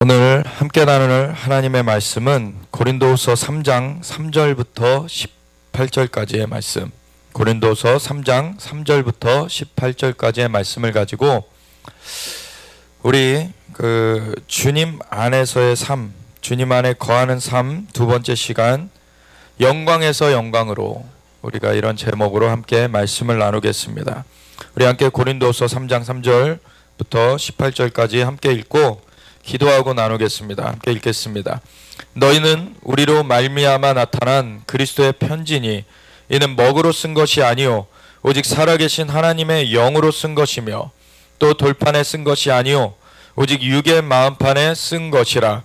오늘 함께 나눌 하나님의 말씀은 고린도후서 3장 3절부터 18절까지의 말씀, 고린도후서 3장 3절부터 18절까지의 말씀을 가지고 우리 주님 안에서의 삶, 주님 안에 거하는 삶 두 번째 시간, 영광에서 영광으로, 우리가 이런 제목으로 함께 말씀을 나누겠습니다. 우리 함께 고린도후서 3장 3절부터 18절까지 함께 읽고 기도하고 나누겠습니다. 함께 읽겠습니다. 너희는 우리로 말미암아 나타난 그리스도의 편지니 이는 먹으로 쓴 것이 아니요 오직 살아계신 하나님의 영으로 쓴 것이며 또 돌판에 쓴 것이 아니요 오직 육의 마음판에 쓴 것이라.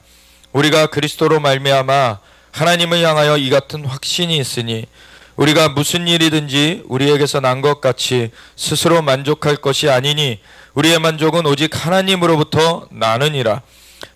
우리가 그리스도로 말미암아 하나님을 향하여 이 같은 확신이 있으니 우리가 무슨 일이든지 우리에게서 난 것 같이 스스로 만족할 것이 아니니 우리의 만족은 오직 하나님으로부터 나느니라.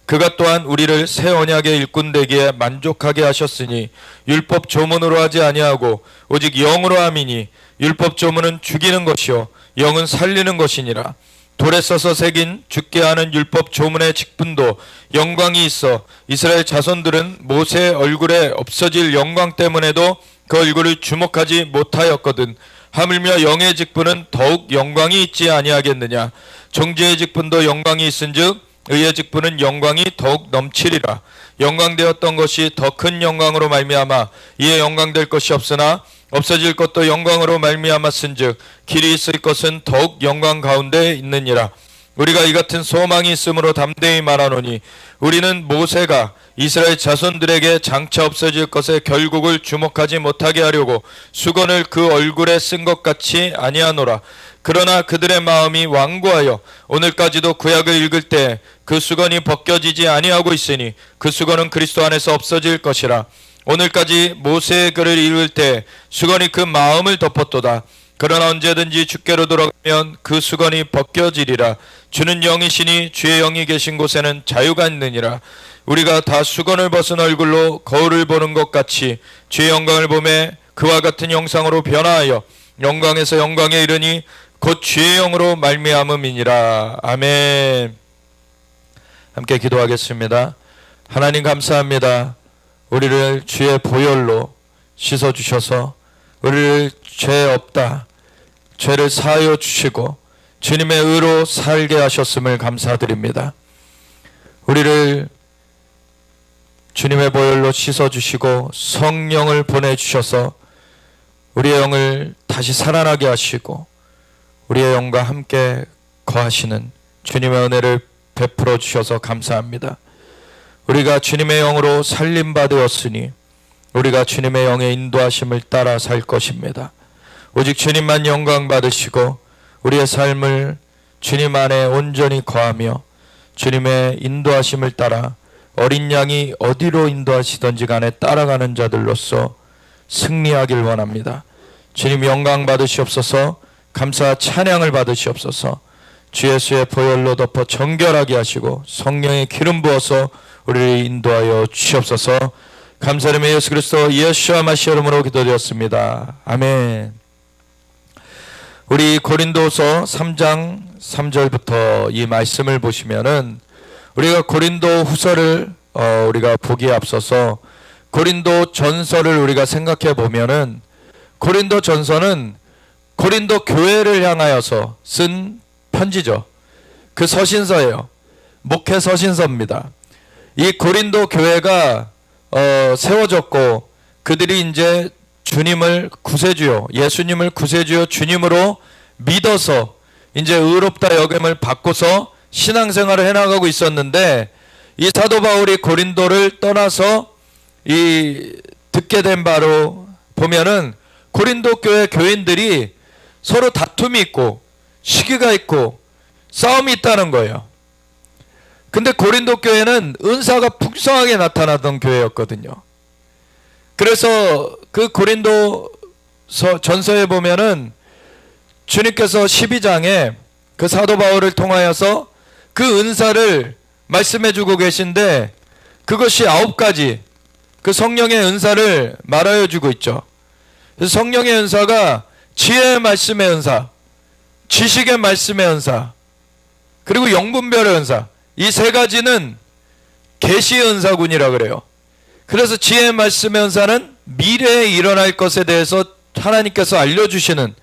그가 또한 우리를 새 언약의 일꾼 되기에 만족하게 하셨으니 율법 조문으로 하지 아니하고 오직 영으로 함이니 율법 조문은 죽이는 것이요 영은 살리는 것이니라. 돌에 써서 새긴 죽게 하는 율법 조문의 직분도 영광이 있어 이스라엘 자손들은 모세의 얼굴에 없어질 영광 때문에도 그 얼굴을 주목하지 못하였거든. 하물며 영의 직분은 더욱 영광이 있지 아니하겠느냐. 정죄의 직분도 영광이 있은즉 의의 직분은 영광이 더욱 넘치리라. 영광되었던 것이 더 큰 영광으로 말미암아 이에 영광될 것이 없으나 없어질 것도 영광으로 말미암았은즉 길이 있을 것은 더욱 영광 가운데 있느니라. 우리가 이 같은 소망이 있으므로 담대히 말하노니 우리는 모세가 이스라엘 자손들에게 장차 없어질 것의 결국을 주목하지 못하게 하려고 수건을 그 얼굴에 쓴 것 같이 아니하노라. 그러나 그들의 마음이 완고하여 오늘까지도 구약을 읽을 때 그 수건이 벗겨지지 아니하고 있으니 그 수건은 그리스도 안에서 없어질 것이라. 오늘까지 모세의 글을 읽을 때 수건이 그 마음을 덮었도다. 그러나 언제든지 주께로 돌아가면 그 수건이 벗겨지리라. 주는 영이시니 주의 영이 계신 곳에는 자유가 있느니라. 우리가 다 수건을 벗은 얼굴로 거울을 보는 것 같이 주의 영광을 보매 그와 같은 형상으로 변화하여 영광에서 영광에 이르니 곧 주의 영으로 말미암음이니라. 아멘. 함께 기도하겠습니다. 하나님 감사합니다. 우리를 주의 보혈로 씻어주셔서 우리를 죄 없다, 죄를 사하여 주시고 주님의 의로 살게 하셨음을 감사드립니다. 우리를 주님의 보혈로 씻어주시고 성령을 보내주셔서 우리의 영을 다시 살아나게 하시고 우리의 영과 함께 거하시는 주님의 은혜를 베풀어 주셔서 감사합니다. 우리가 주님의 영으로 살림받으었으니 우리가 주님의 영의 인도하심을 따라 살 것입니다. 오직 주님만 영광 받으시고 우리의 삶을 주님 안에 온전히 거하며 주님의 인도하심을 따라 어린 양이 어디로 인도하시던지 간에 따라가는 자들로서 승리하길 원합니다. 주님 영광 받으시옵소서. 감사 찬양을 받으시옵소서. 주 예수의 보혈로 덮어 정결하게 하시고 성령의 기름 부어서 우리를 인도하여 주시옵소서. 감사드리며 예수 그리스도 예수와 마시아 이름으로 기도드렸습니다. 아멘. 우리 고린도서 3장 3절부터 이 말씀을 보시면은 우리가 고린도 후서를 우리가 보기에 앞서서 고린도 전서를 우리가 생각해 보면은 고린도 전서는 고린도 교회를 향하여서 쓴 편지죠. 그 서신서예요. 목회 서신서입니다. 이 고린도 교회가 세워졌고 그들이 이제 주님을 구세주요, 예수님을 구세주요 주님으로 믿어서 이제 의롭다 여김을 받고서 신앙생활을 해나가고 있었는데 이 사도 바울이 고린도를 떠나서 이 듣게 된 바로 보면은 고린도 교회 교인들이 서로 다툼이 있고 시기가 있고 싸움이 있다는 거예요. 근데 고린도 교회는 은사가 풍성하게 나타나던 교회였거든요. 그래서 그 고린도 전서에 보면은 주님께서 12장에 그 사도 바울을 통하여서 그 은사를 말씀해 주고 계신데 그것이 9가지 그 성령의 은사를 말하여 주고 있죠. 그래서 성령의 은사가 지혜의 말씀의 은사, 지식의 말씀의 은사, 그리고 영분별의 은사, 이 세 가지는 계시의 은사군이라 그래요. 그래서 지혜의 말씀의 은사는 미래에 일어날 것에 대해서 하나님께서 알려주시는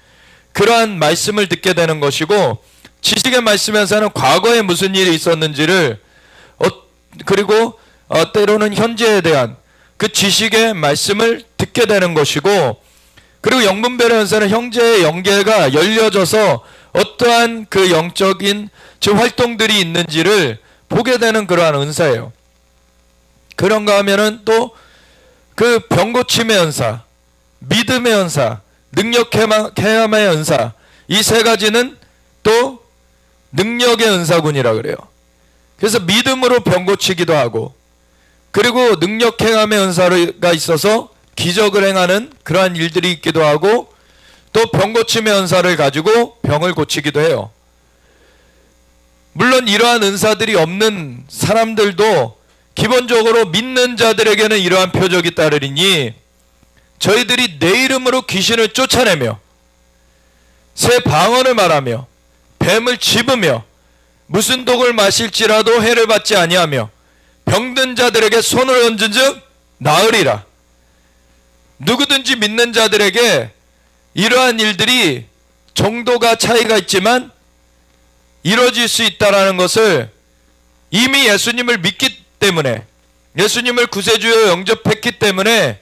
그러한 말씀을 듣게 되는 것이고, 지식의 말씀의 은사는 과거에 무슨 일이 있었는지를 그리고 때로는 현재에 대한 그 지식의 말씀을 듣게 되는 것이고, 그리고 영분별의 은사는 형제의 연계가 열려져서 어떠한 그 영적인 활동들이 있는지를 보게 되는 그러한 은사예요. 그런가 하면은 또 그 병고침의 은사, 믿음의 은사, 능력 행함의 은사, 이 세 가지는 또 능력의 은사군이라 그래요. 그래서 믿음으로 병고치기도 하고, 그리고 능력 행함의 은사가 있어서 기적을 행하는 그러한 일들이 있기도 하고, 또 병고침의 은사를 가지고 병을 고치기도 해요. 물론 이러한 은사들이 없는 사람들도 기본적으로 믿는 자들에게는 이러한 표적이 따르리니, 저희들이 내 이름으로 귀신을 쫓아내며 새 방언을 말하며 뱀을 집으며 무슨 독을 마실지라도 해를 받지 아니하며 병든 자들에게 손을 얹은즉 나으리라. 누구든지 믿는 자들에게 이러한 일들이 정도가 차이가 있지만 이루어질 수 있다는 것을 이미 예수님을 믿기 때문에, 예수님을 구세주여 영접했기 때문에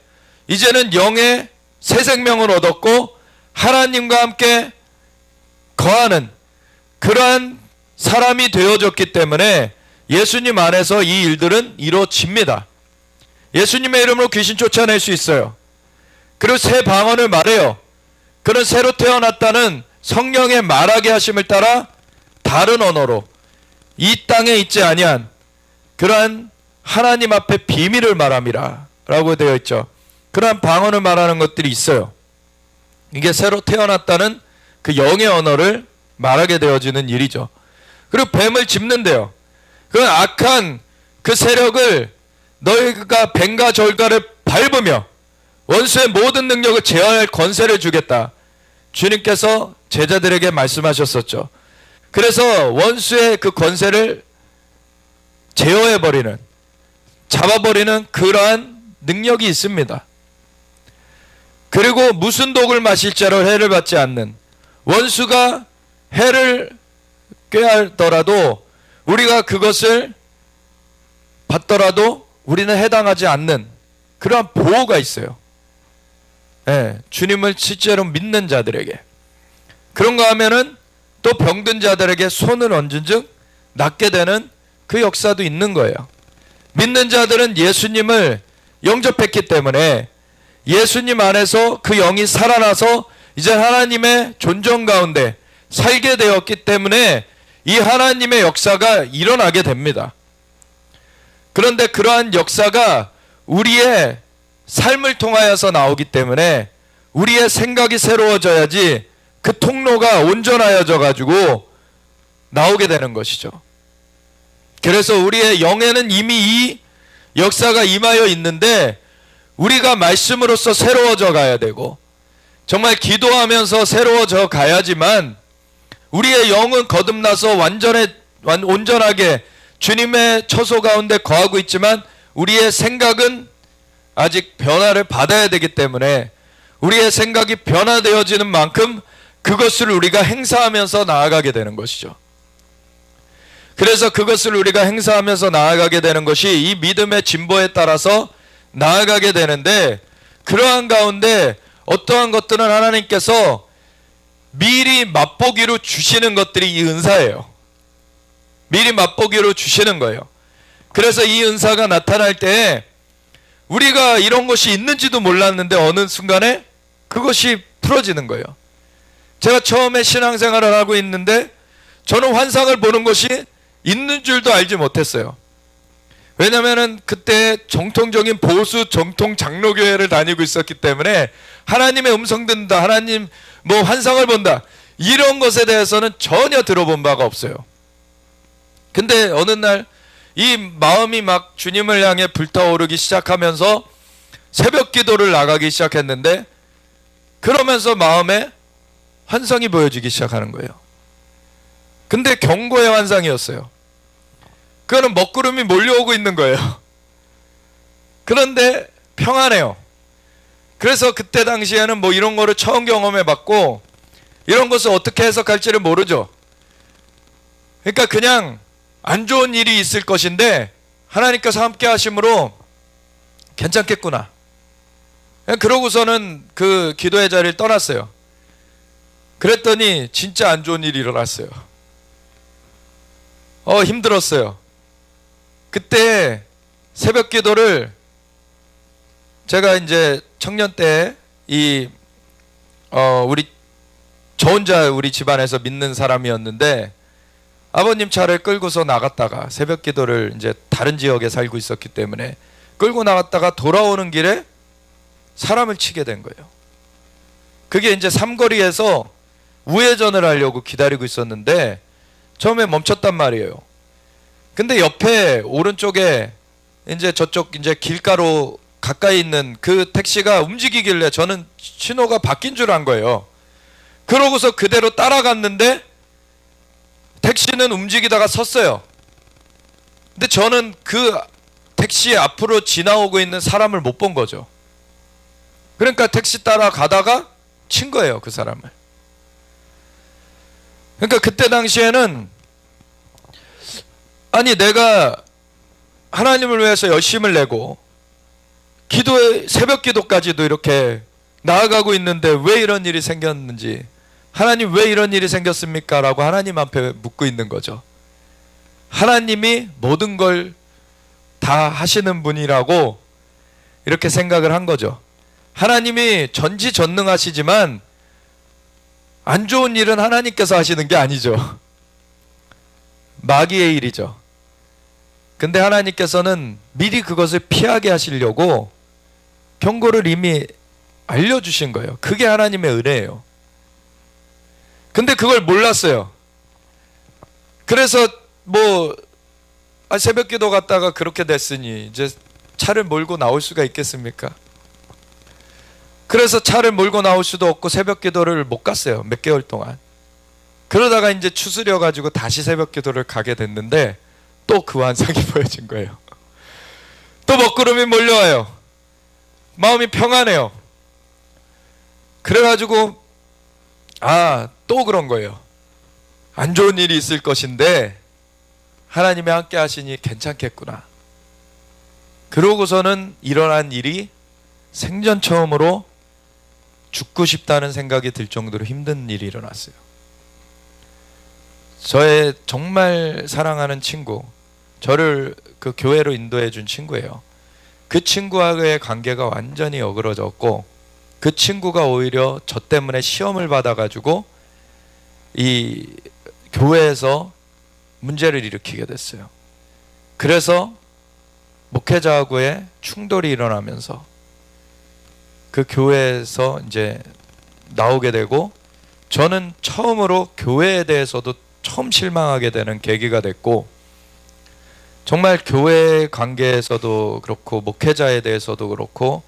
이제는 영의 새 생명을 얻었고 하나님과 함께 거하는 그러한 사람이 되어졌기 때문에 예수님 안에서 이 일들은 이루어집니다. 예수님의 이름으로 귀신 쫓아낼 수 있어요. 그리고 새 방언을 말해요. 그런 새로 태어났다는 성령의 말하게 하심을 따라 다른 언어로 이 땅에 있지 아니한 그러한 하나님 앞에 비밀을 말함이라 라고 되어 있죠. 그러한 방언을 말하는 것들이 있어요. 이게 새로 태어났다는 그 영의 언어를 말하게 되어지는 일이죠. 그리고 뱀을 짚는데요. 그 악한 그 세력을 너희가 뱀과 절가를 밟으며 원수의 모든 능력을 제어할 권세를 주겠다. 주님께서 제자들에게 말씀하셨었죠. 그래서 원수의 그 권세를 제어해버리는, 잡아버리는 그러한 능력이 있습니다. 그리고 무슨 독을 마실지라도 해를 받지 않는, 원수가 해를 꾀하더라도 우리가 그것을 받더라도 우리는 해당하지 않는 그러한 보호가 있어요. 주님을 실제로 믿는 자들에게. 그런가 하면은 또 병든 자들에게 손을 얹은 즉 낫게 되는 그 역사도 있는 거예요. 믿는 자들은 예수님을 영접했기 때문에 예수님 안에서 그 영이 살아나서 이제 하나님의 존정 가운데 살게 되었기 때문에 이 하나님의 역사가 일어나게 됩니다. 그런데 그러한 역사가 우리의 삶을 통하여서 나오기 때문에 우리의 생각이 새로워져야지 그 통로가 온전하여져 가지고 나오게 되는 것이죠. 그래서 우리의 영에는 이미 이 역사가 임하여 있는데 우리가 말씀으로써 새로워져 가야 되고 정말 기도하면서 새로워져 가야지만 우리의 영은 거듭나서 온전하게 주님의 처소 가운데 거하고 있지만 우리의 생각은 아직 변화를 받아야 되기 때문에 우리의 생각이 변화되어지는 만큼 그것을 우리가 행사하면서 나아가게 되는 것이죠. 그래서 그것을 우리가 행사하면서 나아가게 되는 것이 이 믿음의 진보에 따라서 나아가게 되는데, 그러한 가운데 어떠한 것들은 하나님께서 미리 맛보기로 주시는 것들이 이 은사예요. 미리 맛보기로 주시는 거예요. 그래서 이 은사가 나타날 때 우리가 이런 것이 있는지도 몰랐는데 어느 순간에 그것이 풀어지는 거예요. 제가 처음에 신앙생활을 하고 있는데 저는 환상을 보는 것이 있는 줄도 알지 못했어요. 왜냐하면 그때 정통적인 보수 정통 장로교회를 다니고 있었기 때문에 하나님의 음성 듣는다, 하나님 뭐 환상을 본다, 이런 것에 대해서는 전혀 들어본 바가 없어요. 근데 어느 날 이 마음이 막 주님을 향해 불타오르기 시작하면서 새벽 기도를 나가기 시작했는데, 그러면서 마음에 환상이 보여지기 시작하는 거예요. 근데 경고의 환상이었어요. 그거는 먹구름이 몰려오고 있는 거예요. 그런데 평안해요. 그래서 그때 당시에는 뭐 이런 거를 처음 경험해 봤고 이런 것을 어떻게 해석할지를 모르죠. 그러니까 그냥 안 좋은 일이 있을 것인데 하나님께서 함께 하심으로 괜찮겠구나. 그러고서는 그 기도의 자리를 떠났어요. 그랬더니 진짜 안 좋은 일이 일어났어요. 힘들었어요. 그때 새벽 기도를 제가 이제 청년 때 저 혼자 우리 집안에서 믿는 사람이었는데 아버님 차를 끌고서 나갔다가 새벽 기도를 이제 다른 지역에 살고 있었기 때문에 끌고 나갔다가 돌아오는 길에 사람을 치게 된 거예요. 그게 이제 삼거리에서 우회전을 하려고 기다리고 있었는데 처음에 멈췄단 말이에요. 근데 옆에 오른쪽에 이제 저쪽 이제 길가로 가까이 있는 그 택시가 움직이길래 저는 신호가 바뀐 줄 안 거예요. 그러고서 그대로 따라갔는데 택시는 움직이다가 섰어요. 근데 저는 그 택시 앞으로 지나오고 있는 사람을 못 본 거죠. 그러니까 택시 따라가다가 친 거예요, 그 사람을. 그러니까 그때 당시에는 아니 내가 하나님을 위해서 열심을 내고 기도에 새벽 기도까지도 이렇게 나아가고 있는데 왜 이런 일이 생겼는지, 하나님 왜 이런 일이 생겼습니까? 라고 하나님 앞에 묻고 있는 거죠. 하나님이 모든 걸 다 하시는 분이라고 이렇게 생각을 한 거죠. 하나님이 전지전능하시지만 안 좋은 일은 하나님께서 하시는 게 아니죠. 마귀의 일이죠. 근데 하나님께서는 미리 그것을 피하게 하시려고 경고를 이미 알려주신 거예요. 그게 하나님의 은혜예요. 근데 그걸 몰랐어요. 그래서 새벽 기도 갔다가 그렇게 됐으니 이제 차를 몰고 나올 수가 있겠습니까? 그래서 차를 몰고 나올 수도 없고 새벽 기도를 못 갔어요. 몇 개월 동안. 그러다가 이제 추스려 가지고 다시 새벽 기도를 가게 됐는데 또 그 환상이 보여진 거예요. 또 먹구름이 몰려와요. 마음이 평안해요. 그래가지고 또 그런 거예요. 안 좋은 일이 있을 것인데 하나님이 함께 하시니 괜찮겠구나. 그러고서는 일어난 일이 생전 처음으로 죽고 싶다는 생각이 들 정도로 힘든 일이 일어났어요. 저의 정말 사랑하는 친구, 저를 그 교회로 인도해 준 친구예요. 그 친구와의 관계가 완전히 어그러졌고 그 친구가 오히려 저 때문에 시험을 받아가지고 이 교회에서 문제를 일으키게 됐어요. 그래서 목회자하고의 충돌이 일어나면서 그 교회에서 이제 나오게 되고 저는 처음으로 교회에 대해서도 처음 실망하게 되는 계기가 됐고 정말 교회 관계에서도 그렇고 목회자에 대해서도 그렇고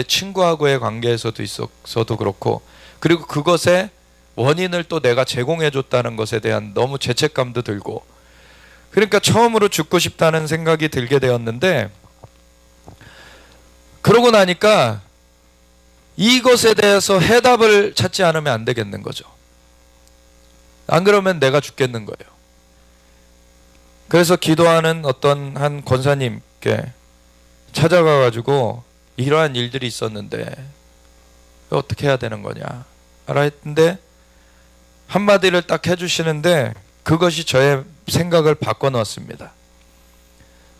친구하고의 관계에서도 있어서도 그렇고 그리고 그것의 원인을 또 내가 제공해 줬다는 것에 대한 너무 죄책감도 들고 그러니까 처음으로 죽고 싶다는 생각이 들게 되었는데 그러고 나니까 이것에 대해서 해답을 찾지 않으면 안 되겠는 거죠. 안 그러면 내가 죽겠는 거예요. 그래서 기도하는 어떤 한 권사님께 찾아가 가지고 이러한 일들이 있었는데 어떻게 해야 되는 거냐 알아 했는데 한마디를 딱 해주시는데 그것이 저의 생각을 바꿔놓았습니다.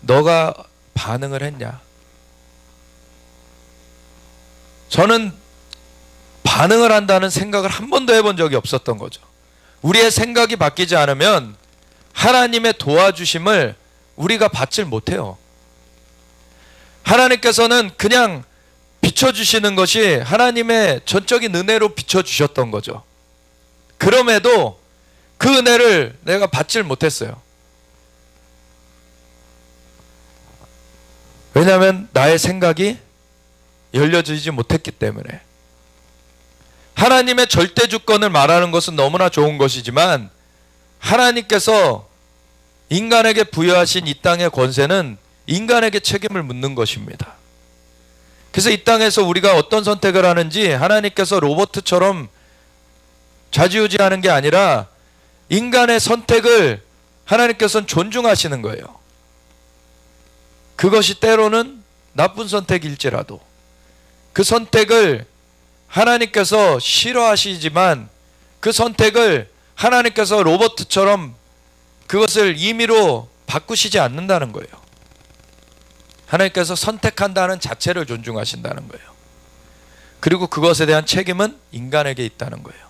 너가 반응을 했냐? 저는 반응을 한다는 생각을 한 번도 해본 적이 없었던 거죠. 우리의 생각이 바뀌지 않으면 하나님의 도와주심을 우리가 받질 못해요. 하나님께서는 그냥 비춰주시는 것이 하나님의 전적인 은혜로 비춰주셨던 거죠. 그럼에도 그 은혜를 내가 받질 못했어요. 왜냐하면 나의 생각이 열려지지 못했기 때문에. 하나님의 절대 주권을 말하는 것은 너무나 좋은 것이지만 하나님께서 인간에게 부여하신 이 땅의 권세는 인간에게 책임을 묻는 것입니다. 그래서 이 땅에서 우리가 어떤 선택을 하는지 하나님께서 로봇처럼 좌지우지하는 게 아니라 인간의 선택을 하나님께서는 존중하시는 거예요. 그것이 때로는 나쁜 선택일지라도 그 선택을 하나님께서 싫어하시지만 그 선택을 하나님께서 로봇처럼 그것을 임의로 바꾸시지 않는다는 거예요. 하나님께서 선택한다는 자체를 존중하신다는 거예요. 그리고 그것에 대한 책임은 인간에게 있다는 거예요.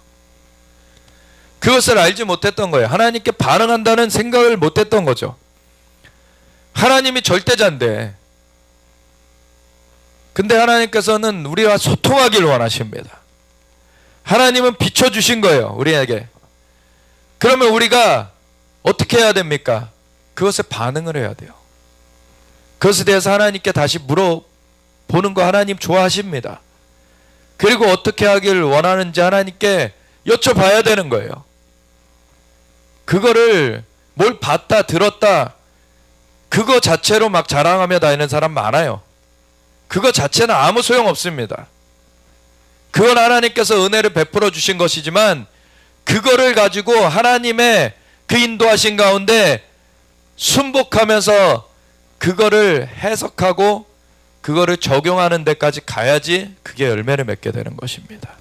그것을 알지 못했던 거예요. 하나님께 반응한다는 생각을 못했던 거죠. 하나님이 절대자인데, 근데 하나님께서는 우리와 소통하기를 원하십니다. 하나님은 비춰주신 거예요, 우리에게. 그러면 우리가 어떻게 해야 됩니까? 그것에 반응을 해야 돼요. 그것에 대해서 하나님께 다시 물어보는 거 하나님 좋아하십니다. 그리고 어떻게 하길 원하는지 하나님께 여쭤봐야 되는 거예요. 그거를 뭘 봤다 들었다 그거 자체로 막 자랑하며 다니는 사람 많아요. 그거 자체는 아무 소용 없습니다. 그건 하나님께서 은혜를 베풀어 주신 것이지만 그거를 가지고 하나님의 그 인도하신 가운데 순복하면서 그거를 해석하고 그거를 적용하는 데까지 가야지 그게 열매를 맺게 되는 것입니다.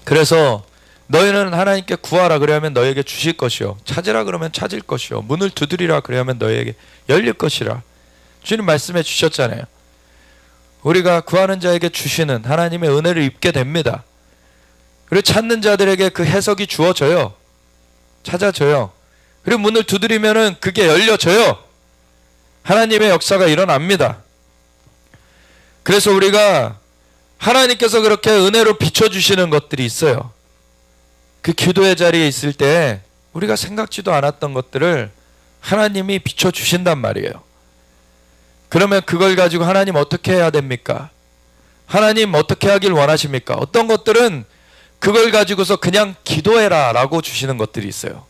그래서 너희는 하나님께 구하라 그러면 너희에게 주실 것이요, 찾으라 그러면 찾을 것이요, 문을 두드리라 그러면 너희에게 열릴 것이라 주님 말씀해 주셨잖아요. 우리가 구하는 자에게 주시는 하나님의 은혜를 입게 됩니다. 그리고 찾는 자들에게 그 해석이 주어져요. 찾아져요. 그리고 문을 두드리면은 그게 열려져요. 하나님의 역사가 일어납니다. 그래서 우리가 하나님께서 그렇게 은혜로 비춰주시는 것들이 있어요. 그 기도의 자리에 있을 때 우리가 생각지도 않았던 것들을 하나님이 비춰주신단 말이에요. 그러면 그걸 가지고 하나님 어떻게 해야 됩니까? 하나님 어떻게 하길 원하십니까? 어떤 것들은 그걸 가지고서 그냥 기도해라 라고 주시는 것들이 있어요.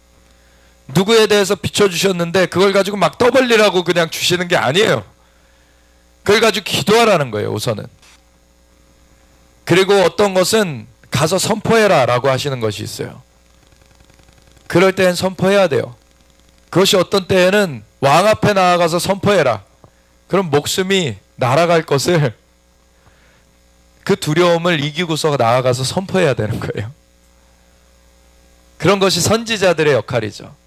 누구에 대해서 비춰주셨는데 그걸 가지고 막 떠벌리라고 그냥 주시는 게 아니에요. 그걸 가지고 기도하라는 거예요, 우선은. 그리고 어떤 것은 가서 선포해라 라고 하시는 것이 있어요. 그럴 때는 선포해야 돼요. 그것이 어떤 때에는 왕 앞에 나아가서 선포해라. 그럼 목숨이 날아갈 것을 그 두려움을 이기고서 나아가서 선포해야 되는 거예요. 그런 것이 선지자들의 역할이죠.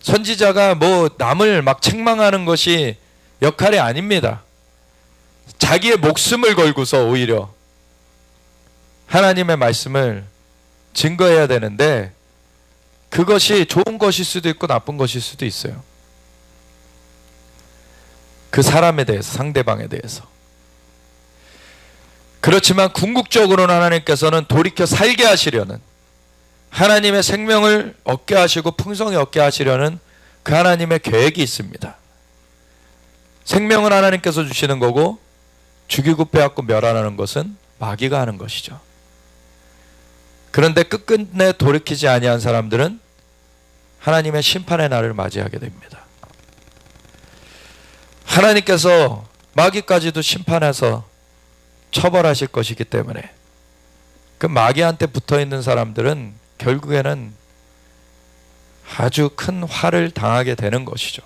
선지자가 뭐 남을 막 책망하는 것이 역할이 아닙니다. 자기의 목숨을 걸고서 오히려 하나님의 말씀을 증거해야 되는데 그것이 좋은 것일 수도 있고 나쁜 것일 수도 있어요. 그 사람에 대해서, 상대방에 대해서. 그렇지만 궁극적으로는 하나님께서는 돌이켜 살게 하시려는, 하나님의 생명을 얻게 하시고 풍성히 얻게 하시려는 그 하나님의 계획이 있습니다. 생명은 하나님께서 주시는 거고 죽이고 빼앗고 멸하는 것은 마귀가 하는 것이죠. 그런데 끝끝내 돌이키지 아니한 사람들은 하나님의 심판의 날을 맞이하게 됩니다. 하나님께서 마귀까지도 심판해서 처벌하실 것이기 때문에 그 마귀한테 붙어있는 사람들은 결국에는 아주 큰 화를 당하게 되는 것이죠.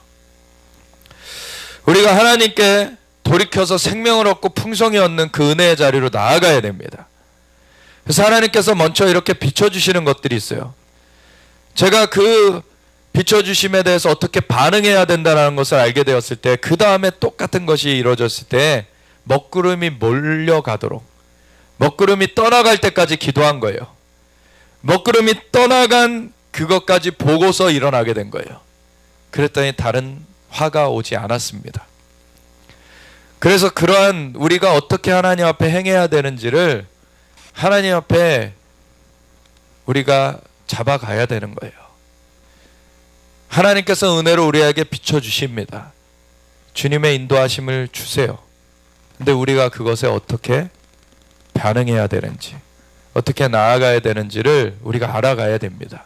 우리가 하나님께 돌이켜서 생명을 얻고 풍성히 얻는 그 은혜의 자리로 나아가야 됩니다. 그래서 하나님께서 먼저 이렇게 비춰주시는 것들이 있어요. 제가 그 비춰주심에 대해서 어떻게 반응해야 된다는 것을 알게 되었을 때, 그 다음에 똑같은 것이 이루어졌을 때 먹구름이 몰려가도록, 먹구름이 떠나갈 때까지 기도한 거예요. 먹구름이 떠나간 그것까지 보고서 일어나게 된 거예요. 그랬더니 다른 화가 오지 않았습니다. 그래서 그러한 우리가 어떻게 하나님 앞에 행해야 되는지를 하나님 앞에 우리가 잡아가야 되는 거예요. 하나님께서 은혜로 우리에게 비춰주십니다. 주님의 인도하심을 주세요. 근데 우리가 그것에 어떻게 반응해야 되는지, 어떻게 나아가야 되는지를 우리가 알아가야 됩니다.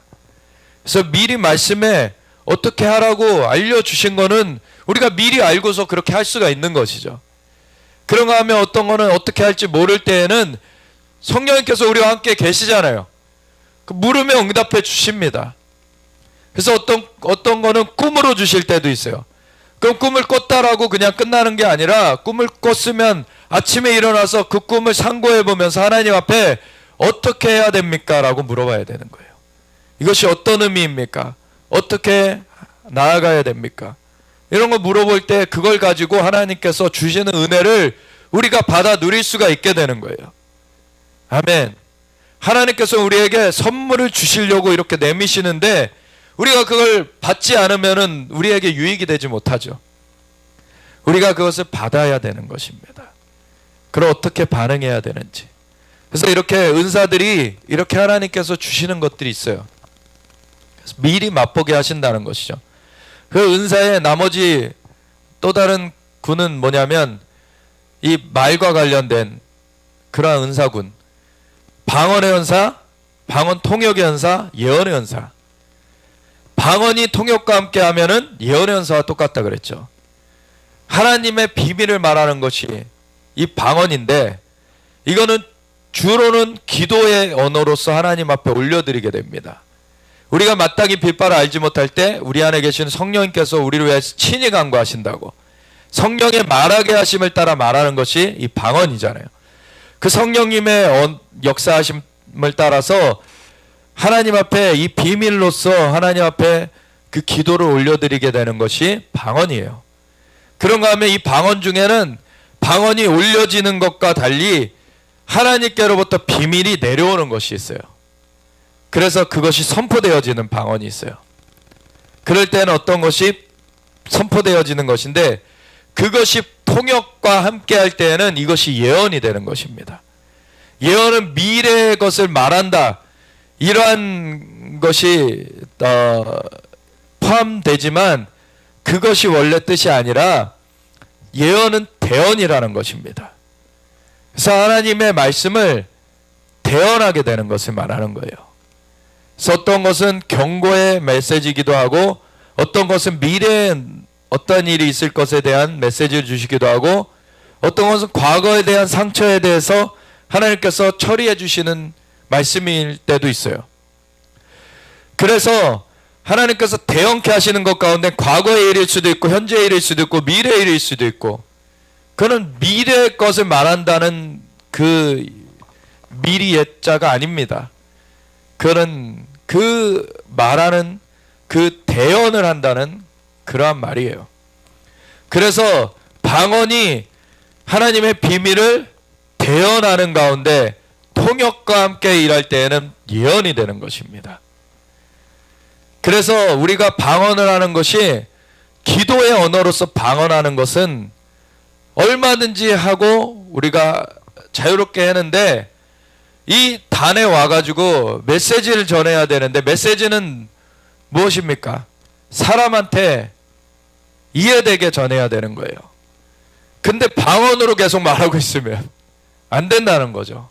그래서 미리 말씀에 어떻게 하라고 알려주신 거는 우리가 미리 알고서 그렇게 할 수가 있는 것이죠. 그런가 하면 어떤 거는 어떻게 할지 모를 때에는 성령님께서 우리와 함께 계시잖아요. 물으면 응답해 주십니다. 그래서 어떤 거는 꿈으로 주실 때도 있어요. 그럼 꿈을 꿨다라고 그냥 끝나는 게 아니라 꿈을 꿨으면 아침에 일어나서 그 꿈을 상고해 보면서 하나님 앞에 어떻게 해야 됩니까? 라고 물어봐야 되는 거예요. 이것이 어떤 의미입니까? 어떻게 나아가야 됩니까? 이런 거 물어볼 때 그걸 가지고 하나님께서 주시는 은혜를 우리가 받아 누릴 수가 있게 되는 거예요. 아멘. 하나님께서 우리에게 선물을 주시려고 이렇게 내미시는데 우리가 그걸 받지 않으면 우리에게 유익이 되지 못하죠. 우리가 그것을 받아야 되는 것입니다. 그럼 어떻게 반응해야 되는지. 그래서 이렇게 은사들이 이렇게 하나님께서 주시는 것들이 있어요. 그래서 미리 맛보게 하신다는 것이죠. 그 은사의 나머지 또 다른 군은 뭐냐면 이 말과 관련된 그러한 은사군. 방언의 은사, 방언 통역의 은사, 예언의 은사. 방언이 통역과 함께 하면은 예언의 은사와 똑같다 그랬죠. 하나님의 비밀을 말하는 것이 이 방언인데 이거는 주로는 기도의 언어로서 하나님 앞에 올려드리게 됩니다. 우리가 마땅히 빌바를 알지 못할 때 우리 안에 계신 성령님께서 우리를 위해서 친히 간구하신다고 성령의 말하게 하심을 따라 말하는 것이 이 방언이잖아요. 그 성령님의 역사하심을 따라서 하나님 앞에 이 비밀로서 하나님 앞에 그 기도를 올려드리게 되는 것이 방언이에요. 그런가 하면 이 방언 중에는 방언이 올려지는 것과 달리 하나님께로부터 비밀이 내려오는 것이 있어요. 그래서 그것이 선포되어지는 방언이 있어요. 그럴 때는 어떤 것이 선포되어지는 것인데 그것이 통역과 함께 할 때에는 이것이 예언이 되는 것입니다. 예언은 미래의 것을 말한다. 이러한 것이 포함되지만 그것이 원래 뜻이 아니라 예언은 대언이라는 것입니다. 그래서 하나님의 말씀을 대언하게 되는 것을 말하는 거예요. 그래서 어떤 것은 경고의 메시지이기도 하고 어떤 것은 미래에 어떤 일이 있을 것에 대한 메시지를 주시기도 하고 어떤 것은 과거에 대한 상처에 대해서 하나님께서 처리해 주시는 말씀일 때도 있어요. 그래서 하나님께서 대언케 하시는 것 가운데 과거의 일일 수도 있고 현재의 일일 수도 있고 미래의 일일 수도 있고 그는 미래의 것을 말한다는 그 미리 예자가 아닙니다. 그는 그 말하는 그 대언을 한다는 그러한 말이에요. 그래서 방언이 하나님의 비밀을 대언하는 가운데 통역과 함께 일할 때에는 예언이 되는 것입니다. 그래서 우리가 방언을 하는 것이 기도의 언어로서 방언하는 것은 얼마든지 하고 우리가 자유롭게 하는데 이 단에 와가지고 메시지를 전해야 되는데 메시지는 무엇입니까? 사람한테 이해되게 전해야 되는 거예요. 근데 방언으로 계속 말하고 있으면 안 된다는 거죠.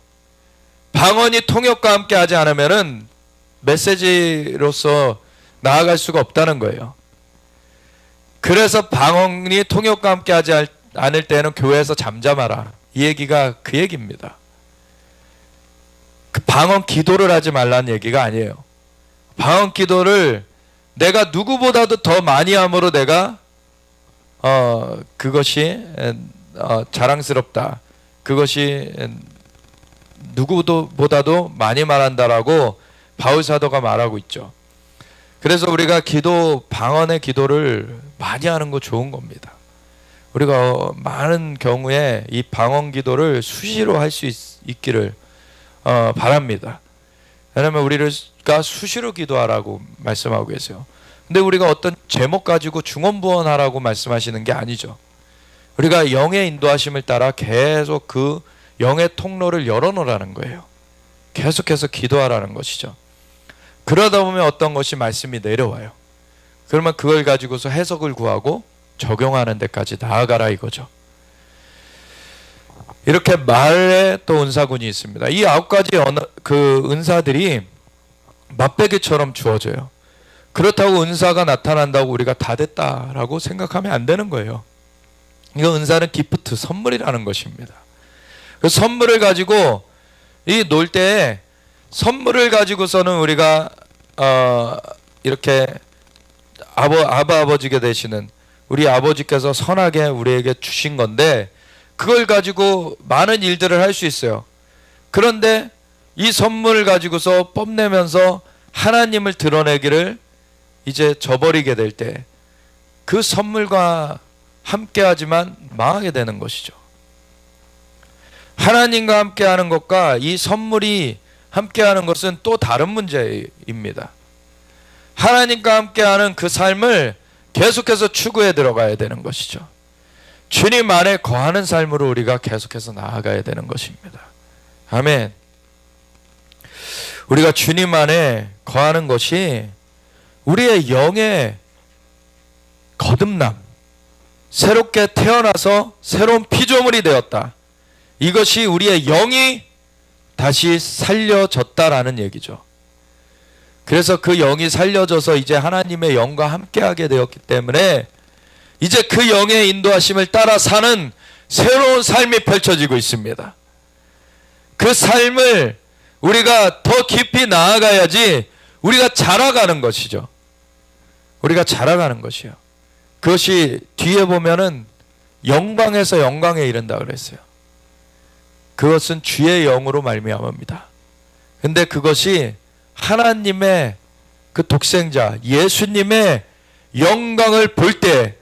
방언이 통역과 함께 하지 않으면은 메시지로서 나아갈 수가 없다는 거예요. 그래서 방언이 통역과 함께 하지 않을 때는 교회에서 잠잠하라. 이 얘기가 그 얘기입니다. 그 방언 기도를 하지 말라는 얘기가 아니에요. 방언 기도를 내가 누구보다도 더 많이 함으로 내가 그것이 자랑스럽다. 그것이 누구보다도 많이 말한다라고 바울 사도가 말하고 있죠. 그래서 우리가 방언의 기도를 많이 하는 거 좋은 겁니다. 우리가 많은 경우에 이 방언 기도를 수시로 할 수 있기를 바랍니다. 왜냐하면 우리가 수시로 기도하라고 말씀하고 계세요. 근데 우리가 어떤 제목 가지고 중언부언하라고 말씀하시는 게 아니죠. 우리가 영의 인도하심을 따라 계속 그 영의 통로를 열어놓으라는 거예요. 계속해서 기도하라는 것이죠. 그러다 보면 어떤 것이 말씀이 내려와요. 그러면 그걸 가지고서 해석을 구하고 적용하는 데까지 나아가라 이거죠. 이렇게 말에 또 은사군이 있습니다. 이 9가지 그 은사들이 맛배기처럼 주어져요. 그렇다고 은사가 나타난다고 우리가 다 됐다라고 생각하면 안 되는 거예요. 이거 은사는 기프트, 선물이라는 것입니다. 그 선물을 가지고 이 놀 때 선물을 가지고서는 우리가 이렇게 아버지게 되시는 우리 아버지께서 선하게 우리에게 주신 건데, 그걸 가지고 많은 일들을 할 수 있어요. 그런데 이 선물을 가지고서 뽐내면서 하나님을 드러내기를 이제 저버리게 될 때 그 선물과 함께하지만 망하게 되는 것이죠. 하나님과 함께하는 것과 이 선물이 함께하는 것은 또 다른 문제입니다. 하나님과 함께하는 그 삶을 계속해서 추구해 들어가야 되는 것이죠. 주님 안에 거하는 삶으로 우리가 계속해서 나아가야 되는 것입니다. 아멘. 우리가 주님 안에 거하는 것이 우리의 영의 거듭남, 새롭게 태어나서 새로운 피조물이 되었다. 이것이 우리의 영이 다시 살려졌다라는 얘기죠. 그래서 그 영이 살려져서 이제 하나님의 영과 함께하게 되었기 때문에 이제 그 영의 인도하심을 따라 사는 새로운 삶이 펼쳐지고 있습니다. 그 삶을 우리가 더 깊이 나아가야지 우리가 자라가는 것이죠. 우리가 자라가는 것이요. 그것이 뒤에 보면은 영광에서 영광에 이른다 그랬어요. 그것은 주의 영으로 말미암습니다. 근데 그것이 하나님의 그 독생자 예수님의 영광을 볼 때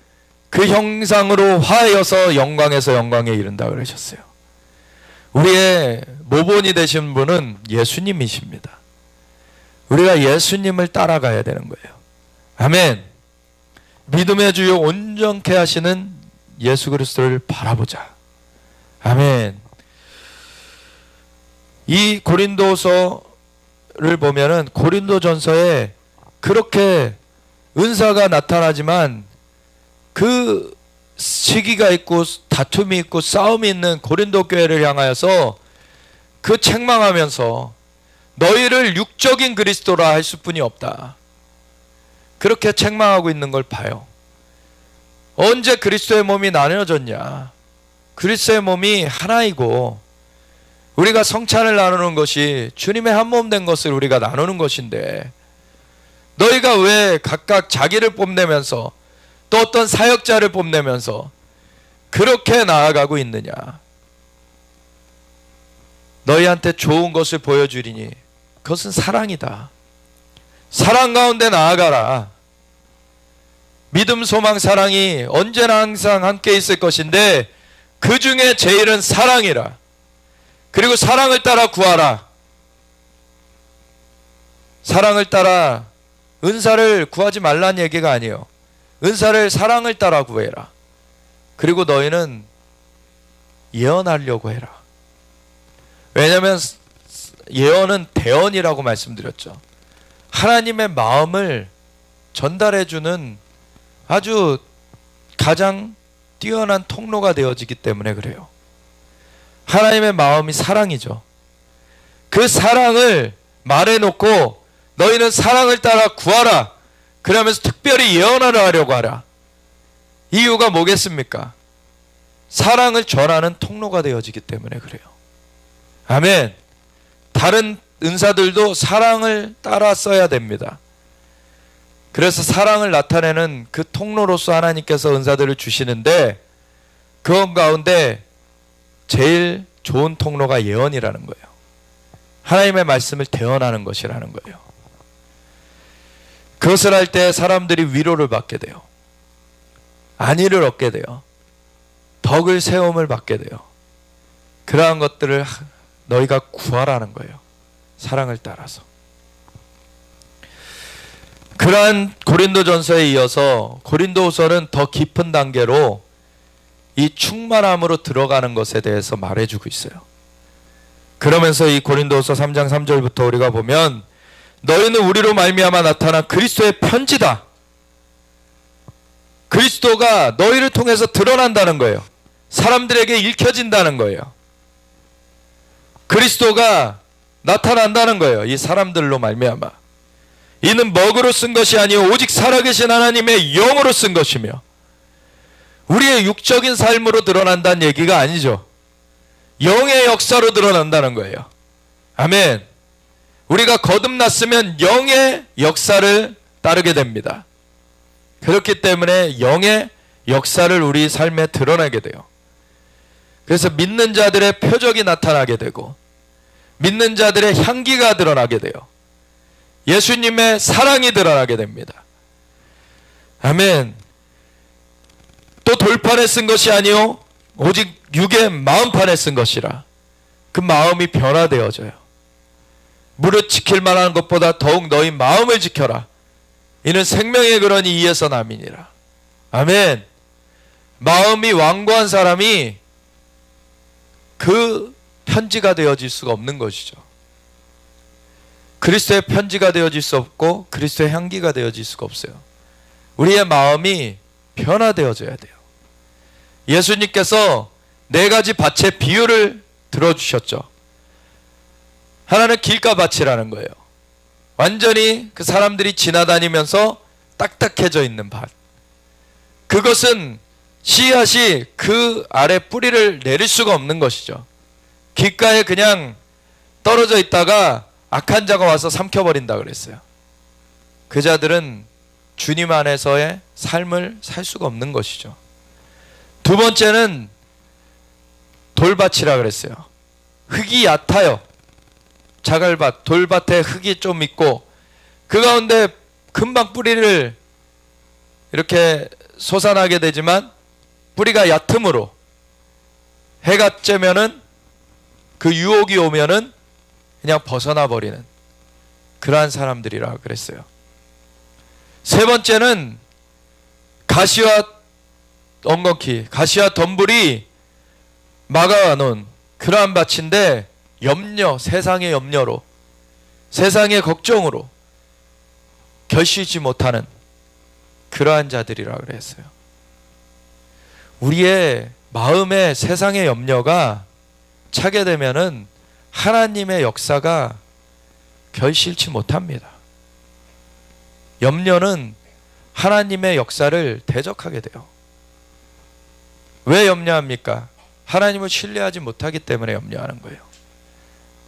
그 형상으로 화하여서 영광에서 영광에 이른다 그러셨어요. 우리의 모본이 되신 분은 예수님이십니다. 우리가 예수님을 따라가야 되는 거예요. 아멘. 믿음의 주요 온전케 하시는 예수 그리스도를 바라보자. 아멘. 이 고린도서를 보면은 고린도전서에 그렇게 은사가 나타나지만 그 시기가 있고 다툼이 있고 싸움이 있는 고린도 교회를 향하여서 그 책망하면서 너희를 육적인 그리스도라 할 수뿐이 없다. 그렇게 책망하고 있는 걸 봐요. 언제 그리스도의 몸이 나눠졌냐? 그리스도의 몸이 하나이고 우리가 성찬을 나누는 것이 주님의 한 몸 된 것을 우리가 나누는 것인데 너희가 왜 각각 자기를 뽐내면서 또 어떤 사역자를 뽐내면서 그렇게 나아가고 있느냐? 너희한테 좋은 것을 보여주리니 그것은 사랑이다. 사랑 가운데 나아가라. 믿음, 소망, 사랑이 언제나 항상 함께 있을 것인데 그 중에 제일은 사랑이라. 그리고 사랑을 따라 구하라. 사랑을 따라 은사를 구하지 말라는 얘기가 아니에요. 은사를 사랑을 따라 구해라. 그리고 너희는 예언하려고 해라. 왜냐하면 예언은 대언이라고 말씀드렸죠. 하나님의 마음을 전달해주는 아주 가장 뛰어난 통로가 되어지기 때문에 그래요. 하나님의 마음이 사랑이죠. 그 사랑을 말해놓고 너희는 사랑을 따라 구하라. 그러면서 특별히 예언하려 하려고 하라. 이유가 뭐겠습니까? 사랑을 전하는 통로가 되어지기 때문에 그래요. 아멘. 다른 은사들도 사랑을 따라 써야 됩니다. 그래서 사랑을 나타내는 그 통로로서 하나님께서 은사들을 주시는데 그 가운데 제일 좋은 통로가 예언이라는 거예요. 하나님의 말씀을 대언하는 것이라는 거예요. 그것을 할 때 사람들이 위로를 받게 돼요. 안위를 얻게 돼요. 덕을 세움을 받게 돼요. 그러한 것들을 너희가 구하라는 거예요. 사랑을 따라서. 그러한 고린도전서에 이어서 고린도후서는 더 깊은 단계로 이 충만함으로 들어가는 것에 대해서 말해주고 있어요. 그러면서 이 고린도후서 3장 3절부터 우리가 보면 너희는 우리로 말미암아 나타난 그리스도의 편지다. 그리스도가 너희를 통해서 드러난다는 거예요. 사람들에게 읽혀진다는 거예요. 그리스도가 나타난다는 거예요. 이 사람들로 말미암아. 이는 먹으로 쓴 것이 아니요 오직 살아계신 하나님의 영으로 쓴 것이며 우리의 육적인 삶으로 드러난다는 얘기가 아니죠. 영의 역사로 드러난다는 거예요. 아멘. 우리가 거듭났으면 영의 역사를 따르게 됩니다. 그렇기 때문에 영의 역사를 우리 삶에 드러나게 돼요. 그래서 믿는 자들의 표적이 나타나게 되고 믿는 자들의 향기가 드러나게 돼요. 예수님의 사랑이 드러나게 됩니다. 아멘. 또 돌판에 쓴 것이 아니요 오직 육의 마음판에 쓴 것이라. 그 마음이 변화되어져요. 무릇 지킬 만한 것보다 더욱 너희 마음을 지켜라. 이는 생명의 근원이 이에서 남이니라. 아멘. 마음이 완고한 사람이 그 편지가 되어질 수가 없는 것이죠. 그리스도의 편지가 되어질 수 없고 그리스도의 향기가 되어질 수가 없어요. 우리의 마음이 변화되어져야 돼요. 예수님께서 4가지 밭의 비유를 들어주셨죠. 하나는 길가밭이라는 거예요. 완전히 그 사람들이 지나다니면서 딱딱해져 있는 밭. 그것은 씨앗이 그 아래 뿌리를 내릴 수가 없는 것이죠. 길가에 그냥 떨어져 있다가 악한 자가 와서 삼켜버린다 그랬어요. 그 자들은 주님 안에서의 삶을 살 수가 없는 것이죠. 두 번째는 돌밭이라 그랬어요. 흙이 얕아요. 자갈밭, 돌밭에 흙이 좀 있고 그 가운데 금방 뿌리를 이렇게 솟아나게 되지만 뿌리가 얕음으로 해가 쬐면은 그 유혹이 오면은 그냥 벗어나 버리는 그러한 사람들이라 그랬어요. 세 번째는 가시와 엉겅퀴, 가시와 덤불이 막아놓은 그러한 밭인데 염려, 세상의 염려로, 세상의 걱정으로 결실치 못하는 그러한 자들이라 그랬어요. 우리의 마음에 세상의 염려가 차게 되면은 하나님의 역사가 결실치 못합니다. 염려는 하나님의 역사를 대적하게 돼요. 왜 염려합니까? 하나님을 신뢰하지 못하기 때문에 염려하는 거예요.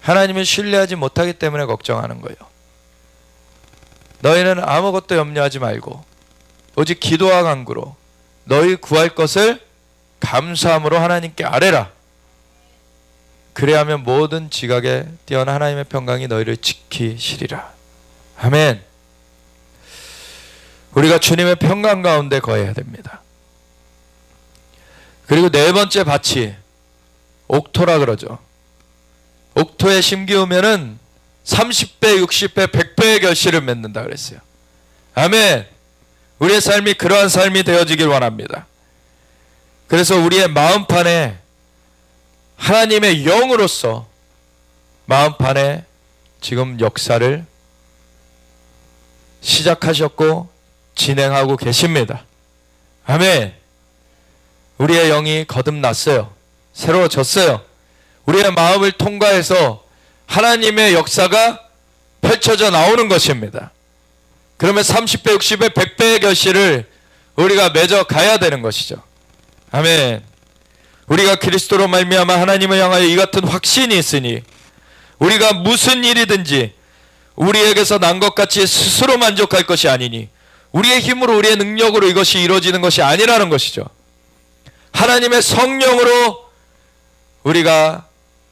하나님을 신뢰하지 못하기 때문에 걱정하는 거예요. 너희는 아무것도 염려하지 말고 오직 기도와 간구로 너희 구할 것을 감사함으로 하나님께 아뢰라. 그래야면 모든 지각에 뛰어난 하나님의 평강이 너희를 지키시리라. 아멘. 우리가 주님의 평강 가운데 거해야 됩니다. 그리고 네 번째 밭이 옥토라 그러죠. 옥토에 심기우면은 30배, 60배, 100배의 결실을 맺는다 그랬어요. 아멘. 우리의 삶이 그러한 삶이 되어지길 원합니다. 그래서 우리의 마음판에 하나님의 영으로서 마음판에 지금 역사를 시작하셨고 진행하고 계십니다. 아멘. 우리의 영이 거듭났어요. 새로워졌어요. 우리의 마음을 통과해서 하나님의 역사가 펼쳐져 나오는 것입니다. 그러면 30배, 60배, 100배의 결실을 우리가 맺어 가야 되는 것이죠. 아멘. 우리가 그리스도로 말미암아 하나님을 향하여 이 같은 확신이 있으니 우리가 무슨 일이든지 우리에게서 난 것 같이 스스로 만족할 것이 아니니 우리의 힘으로 우리의 능력으로 이것이 이루어지는 것이 아니라는 것이죠. 하나님의 성령으로 우리가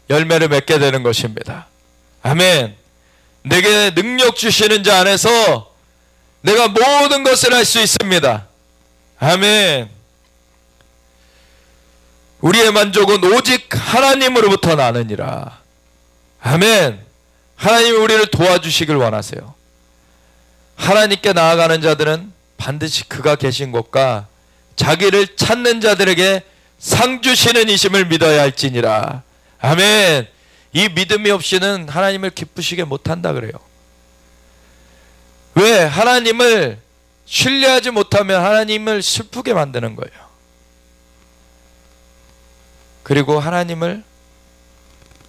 열매를 맺게 되는 것입니다. 아멘. 내게 능력 주시는 자 안에서 내가 모든 것을 할 수 있습니다. 아멘. 우리의 만족은 오직 하나님으로부터 나느니라. 아멘. 하나님이 우리를 도와주시길 원하세요. 하나님께 나아가는 자들은 반드시 그가 계신 곳과 자기를 찾는 자들에게 상 주시는 이심을 믿어야 할지니라. 아멘. 이 믿음이 없이는 하나님을 기쁘시게 못한다 그래요. 왜? 하나님을 신뢰하지 못하면 하나님을 슬프게 만드는 거예요. 그리고 하나님을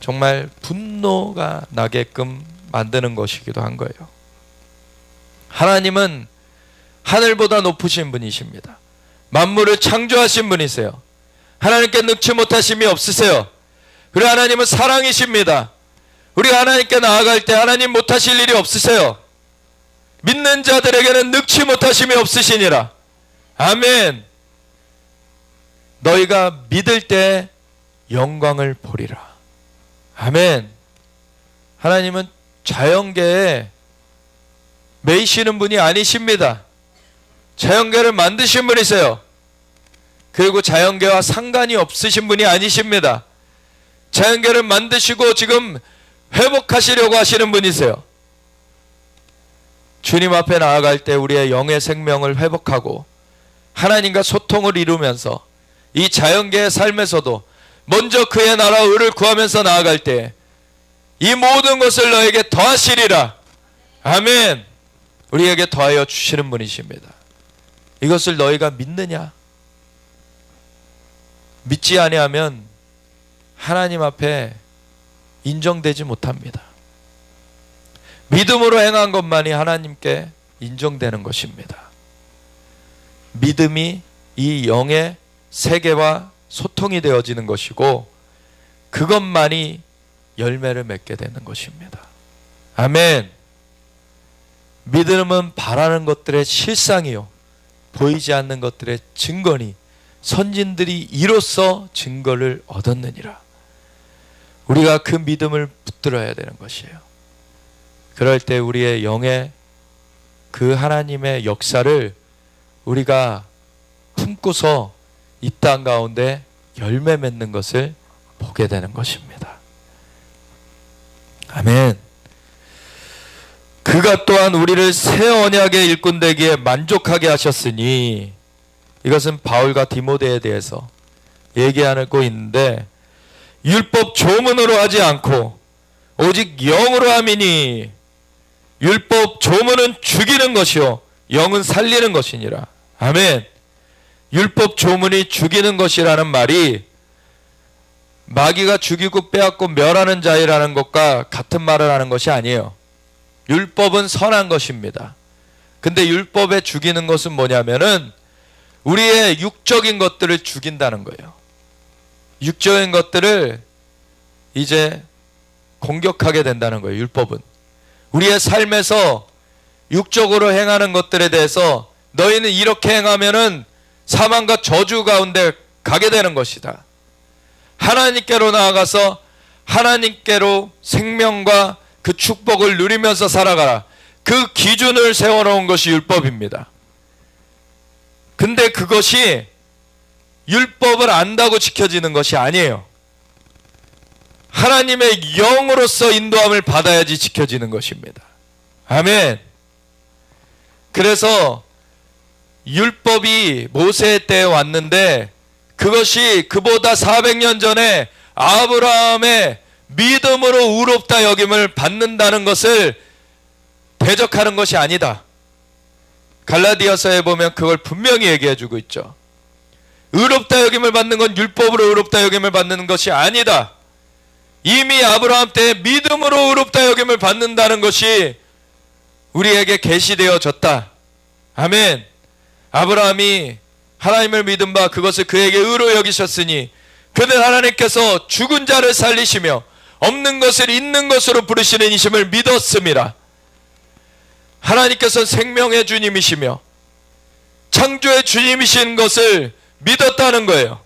정말 분노가 나게끔 만드는 것이기도 한 거예요. 하나님은 하늘보다 높으신 분이십니다. 만물을 창조하신 분이세요. 하나님께 능치 못하심이 없으세요. 그리고 하나님은 사랑이십니다. 우리가 하나님께 나아갈 때 하나님 못하실 일이 없으세요. 믿는 자들에게는 능치 못하심이 없으시니라. 아멘. 너희가 믿을 때 영광을 보리라. 아멘. 하나님은 자연계에 매이시는 분이 아니십니다. 자연계를 만드신 분이세요. 그리고 자연계와 상관이 없으신 분이 아니십니다. 자연계를 만드시고 지금 회복하시려고 하시는 분이세요. 주님 앞에 나아갈 때 우리의 영의 생명을 회복하고 하나님과 소통을 이루면서 이 자연계의 삶에서도 먼저 그의 나라와 의를 구하면서 나아갈 때 이 모든 것을 너에게 더하시리라. 아멘. 우리에게 더하여 주시는 분이십니다. 이것을 너희가 믿느냐? 믿지 아니하면 하나님 앞에 인정되지 못합니다. 믿음으로 행한 것만이 하나님께 인정되는 것입니다. 믿음이 이 영의 세계와 소통이 되어지는 것이고 그것만이 열매를 맺게 되는 것입니다. 아멘. 믿음은 바라는 것들의 실상이요 보이지 않는 것들의 증거니 선진들이 이로써 증거를 얻었느니라. 우리가 그 믿음을 붙들어야 되는 것이에요. 그럴 때 우리의 영의 그 하나님의 역사를 우리가 품고서 이 땅 가운데 열매 맺는 것을 보게 되는 것입니다. 아멘. 그가 또한 우리를 새 언약의 일꾼 되기에 만족하게 하셨으니, 이것은 바울과 디모데에 대해서 얘기하고 있는데, 율법 조문으로 하지 않고 오직 영으로 함이니, 율법 조문은 죽이는 것이요 영은 살리는 것이니라. 아멘. 율법 조문이 죽이는 것이라는 말이 마귀가 죽이고 빼앗고 멸하는 자이라는 것과 같은 말을 하는 것이 아니에요. 율법은 선한 것입니다. 근데 율법에 죽이는 것은 뭐냐면은 우리의 육적인 것들을 죽인다는 거예요. 육적인 것들을 이제 공격하게 된다는 거예요. 율법은 우리의 삶에서 육적으로 행하는 것들에 대해서 너희는 이렇게 행하면은 사망과 저주 가운데 가게 되는 것이다. 하나님께로 나아가서 하나님께로 생명과 그 축복을 누리면서 살아가라. 그 기준을 세워놓은 것이 율법입니다. 근데 그것이 율법을 안다고 지켜지는 것이 아니에요. 하나님의 영으로서 인도함을 받아야지 지켜지는 것입니다. 아멘. 그래서 율법이 모세 때에 왔는데 그것이 그보다 400년 전에 아브라함의 믿음으로 의롭다 여김을 받는다는 것을 대적하는 것이 아니다. 갈라디아서에 보면 그걸 분명히 얘기해 주고 있죠. 의롭다 여김을 받는 건 율법으로 의롭다 여김을 받는 것이 아니다. 이미 아브라함 때 믿음으로 의롭다 여김을 받는다는 것이 우리에게 계시되어졌다. 아멘. 아브라함이 하나님을 믿은 바 그것을 그에게 의로 여기셨으니 그는 하나님께서 죽은 자를 살리시며 없는 것을 있는 것으로 부르시는 이심을 믿었음이라. 하나님께서 생명의 주님이시며 창조의 주님이신 것을 믿었다는 거예요.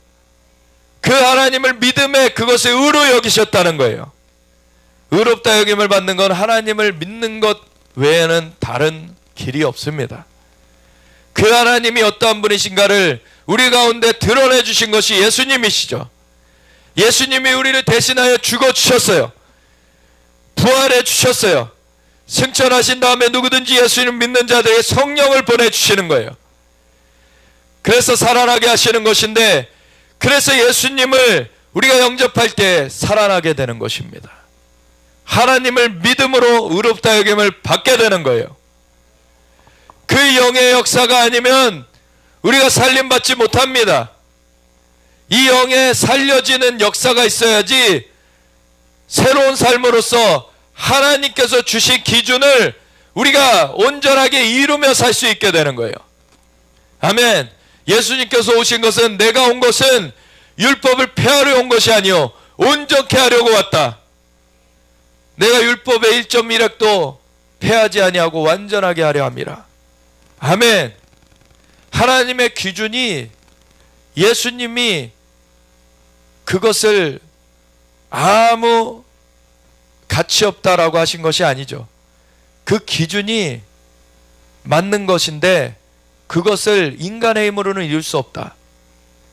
그 하나님을 믿음에 그것을 의로 여기셨다는 거예요. 의롭다 여김을 받는 건 하나님을 믿는 것 외에는 다른 길이 없습니다. 그 하나님이 어떠한 분이신가를 우리 가운데 드러내 주신 것이 예수님이시죠. 예수님이 우리를 대신하여 죽어주셨어요. 부활해 주셨어요. 승천하신 다음에 누구든지 예수님 믿는 자들에게 성령을 보내주시는 거예요. 그래서 살아나게 하시는 것인데, 그래서 예수님을 우리가 영접할 때 살아나게 되는 것입니다. 하나님을 믿음으로 의롭다 여김을 받게 되는 거예요. 그 영의 역사가 아니면 우리가 살림받지 못합니다. 이 영에 살려지는 역사가 있어야지 새로운 삶으로서 하나님께서 주신 기준을 우리가 온전하게 이루며 살 수 있게 되는 거예요. 아멘. 예수님께서 오신 것은 내가 온 것은 율법을 폐하려 온 것이 아니요 온전케 하려고 왔다. 내가 율법의 1.1획도 폐하지 아니하고 완전하게 하려 함이라. 아멘. 하나님의 기준이 예수님이 그것을 아무 가치 없다라고 하신 것이 아니죠. 그 기준이 맞는 것인데 그것을 인간의 힘으로는 이룰 수 없다.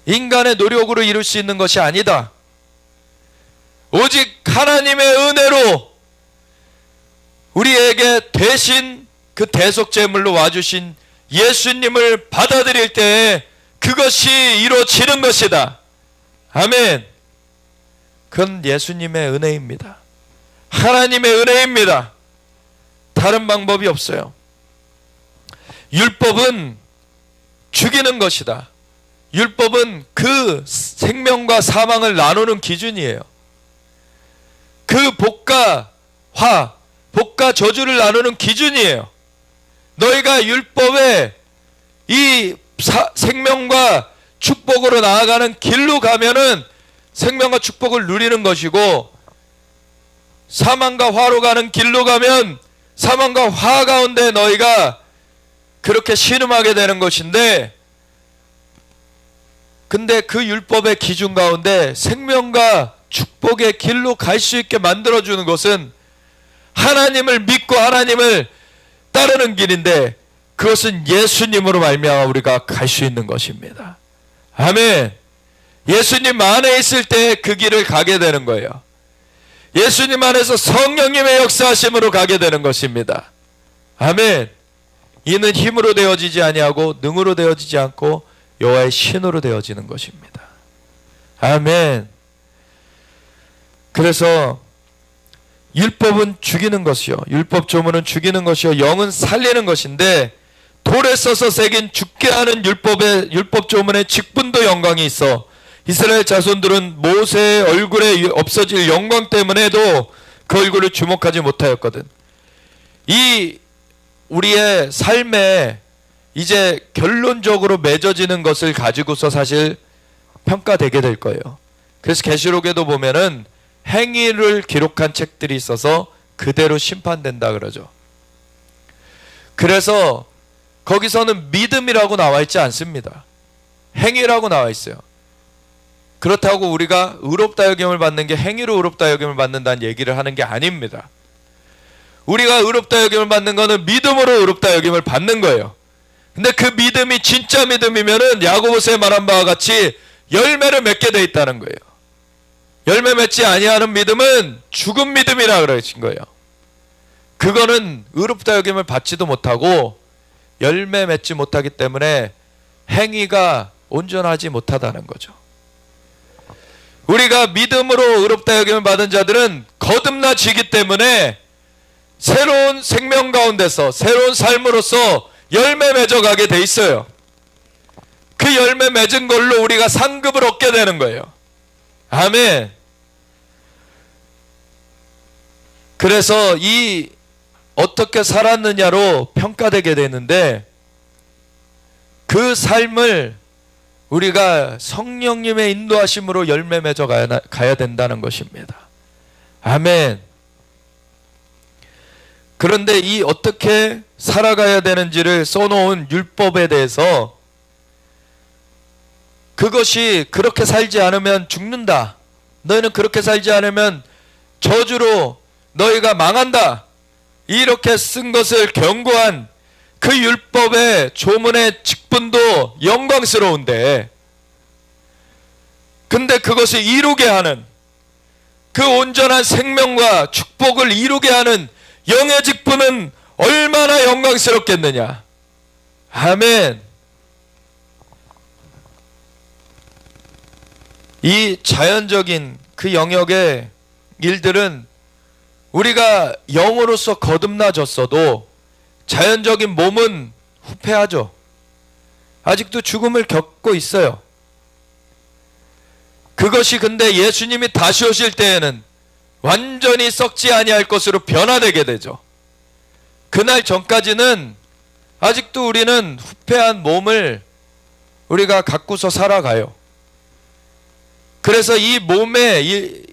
인간의 노력으로 이룰 수 있는 것이 아니다. 오직 하나님의 은혜로 우리에게 대신 그 대속제물로 와주신 예수님을 받아들일 때에 그것이 이루어지는 것이다. 아멘. 그건 예수님의 은혜입니다. 하나님의 은혜입니다. 다른 방법이 없어요. 율법은 죽이는 것이다. 율법은 그 생명과 사망을 나누는 기준이에요. 그 복과 화, 복과 저주를 나누는 기준이에요. 너희가 율법에 이 생명과 축복으로 나아가는 길로 가면은 생명과 축복을 누리는 것이고, 사망과 화로 가는 길로 가면 사망과 화 가운데 너희가 그렇게 신음하게 되는 것인데, 근데 그 율법의 기준 가운데 생명과 축복의 길로 갈 수 있게 만들어주는 것은 하나님을 믿고 하나님을 따르는 길인데, 그것은 예수님으로 말미암아 우리가 갈 수 있는 것입니다. 아멘. 예수님 안에 있을 때 그 길을 가게 되는 거예요. 예수님 안에서 성령님의 역사하심으로 가게 되는 것입니다. 아멘. 이는 힘으로 되어지지 아니하고 능으로 되어지지 않고 여호와의 신으로 되어지는 것입니다. 아멘. 그래서 율법은 죽이는 것이요, 율법 조문은 죽이는 것이요, 영은 살리는 것인데, 돌에 써서 새긴 죽게 하는 율법 조문의 직분도 영광이 있어 이스라엘 자손들은 모세의 얼굴에 없어질 영광 때문에도 그 얼굴을 주목하지 못하였거든. 이 우리의 삶에 이제 결론적으로 맺어지는 것을 가지고서 사실 평가되게 될 거예요. 그래서 계시록에도 보면은 행위를 기록한 책들이 있어서 그대로 심판된다 그러죠. 그래서 거기서는 믿음이라고 나와 있지 않습니다. 행위라고 나와 있어요. 그렇다고 우리가 의롭다 여김을 받는 게 행위로 의롭다 여김을 받는다는 얘기를 하는 게 아닙니다. 우리가 의롭다 여김을 받는 거는 믿음으로 의롭다 여김을 받는 거예요. 근데 그 믿음이 진짜 믿음이면은 야고보서에 말한 바와 같이 열매를 맺게 돼 있다는 거예요. 열매 맺지 아니하는 믿음은 죽은 믿음이라 그러신 거예요. 그거는 의롭다 여김을 받지도 못하고 열매 맺지 못하기 때문에 행위가 온전하지 못하다는 거죠. 우리가 믿음으로 의롭다 여김을 받은 자들은 거듭나지기 때문에 새로운 생명 가운데서 새로운 삶으로서 열매 맺어가게 돼 있어요. 그 열매 맺은 걸로 우리가 상급을 얻게 되는 거예요. 아멘. 그래서 이 어떻게 살았느냐로 평가되게 되는데, 그 삶을 우리가 성령님의 인도하심으로 열매 맺어 가야 된다는 것입니다. 아멘. 그런데 이 어떻게 살아가야 되는지를 써놓은 율법에 대해서, 그것이 그렇게 살지 않으면 죽는다, 너희는 그렇게 살지 않으면 저주로 너희가 망한다, 이렇게 쓴 것을 경고한 그 율법의 조문의 직분도 영광스러운데, 근데 그것을 이루게 하는, 그 온전한 생명과 축복을 이루게 하는 영의 직분은 얼마나 영광스럽겠느냐. 아멘. 이 자연적인 그 영역의 일들은 우리가 영으로서 거듭나졌어도 자연적인 몸은 후패하죠. 아직도 죽음을 겪고 있어요. 그것이 근데 예수님이 다시 오실 때에는 완전히 썩지 아니할 것으로 변화되게 되죠. 그날 전까지는 아직도 우리는 후패한 몸을 우리가 갖고서 살아가요. 그래서 이 몸의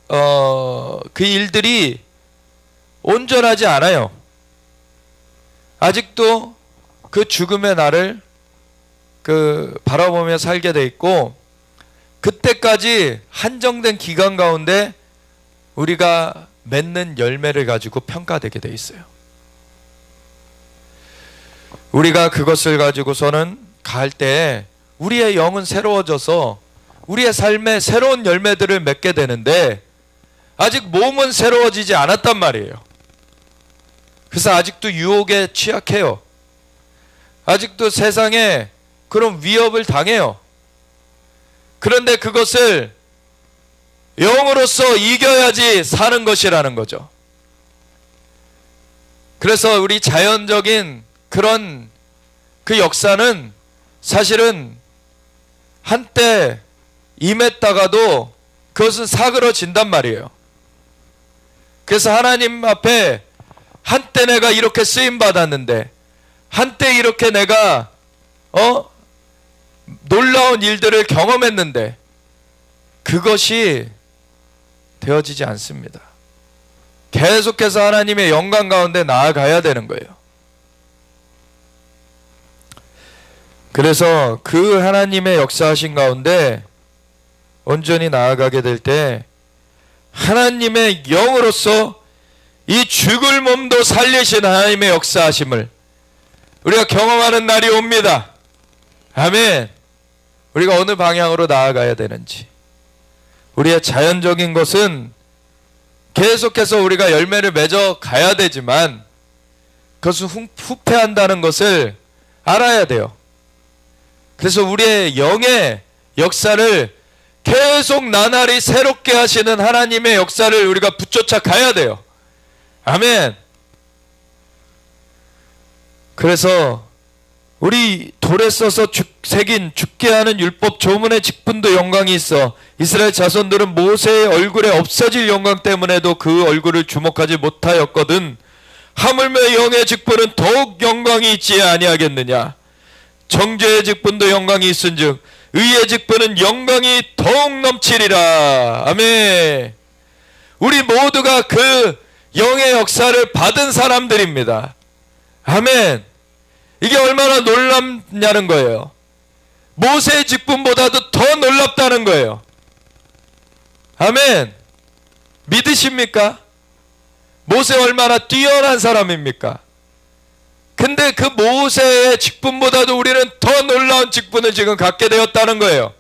그 일들이 온전하지 않아요. 아직도 그 죽음의 날을 바라보며 살게 돼 있고, 그때까지 한정된 기간 가운데 우리가 맺는 열매를 가지고 평가되게 돼 있어요. 우리가 그것을 가지고서는 갈 때 우리의 영은 새로워져서 우리의 삶에 새로운 열매들을 맺게 되는데, 아직 몸은 새로워지지 않았단 말이에요. 그래서 아직도 유혹에 취약해요. 아직도 세상에 그런 위협을 당해요. 그런데 그것을 영으로서 이겨야지 사는 것이라는 거죠. 그래서 우리 자연적인 그런 그 역사는 사실은 한때 임했다가도 그것은 사그러진단 말이에요. 그래서 하나님 앞에 한때 내가 이렇게 쓰임받았는데, 한때 이렇게 내가 놀라운 일들을 경험했는데 그것이 되어지지 않습니다. 계속해서 하나님의 영광 가운데 나아가야 되는 거예요. 그래서 그 하나님의 역사하신 가운데 온전히 나아가게 될 때 하나님의 영으로서 이 죽을 몸도 살리신 하나님의 역사하심을 우리가 경험하는 날이 옵니다. 아멘. 우리가 어느 방향으로 나아가야 되는지, 우리의 자연적인 것은 계속해서 우리가 열매를 맺어 가야 되지만 그것은 후퇴한다는 것을 알아야 돼요. 그래서 우리의 영의 역사를 계속 나날이 새롭게 하시는 하나님의 역사를 우리가 붙여차 가야 돼요. 아멘. 그래서 우리 돌에 써서 새긴 죽게 하는 율법 조문의 직분도 영광이 있어 이스라엘 자손들은 모세의 얼굴에 없어질 영광 때문에도 그 얼굴을 주목하지 못하였거든. 하물며 영의 직분은 더욱 영광이 있지 아니하겠느냐. 정죄의 직분도 영광이 있은즉 의의 직분은 영광이 더욱 넘치리라. 아멘. 우리 모두가 그 영의 역사를 받은 사람들입니다. 아멘. 이게 얼마나 놀랍냐는 거예요. 모세의 직분보다도 더 놀랍다는 거예요. 아멘. 믿으십니까? 모세 얼마나 뛰어난 사람입니까? 근데 그 모세의 직분보다도 우리는 더 놀라운 직분을 지금 갖게 되었다는 거예요.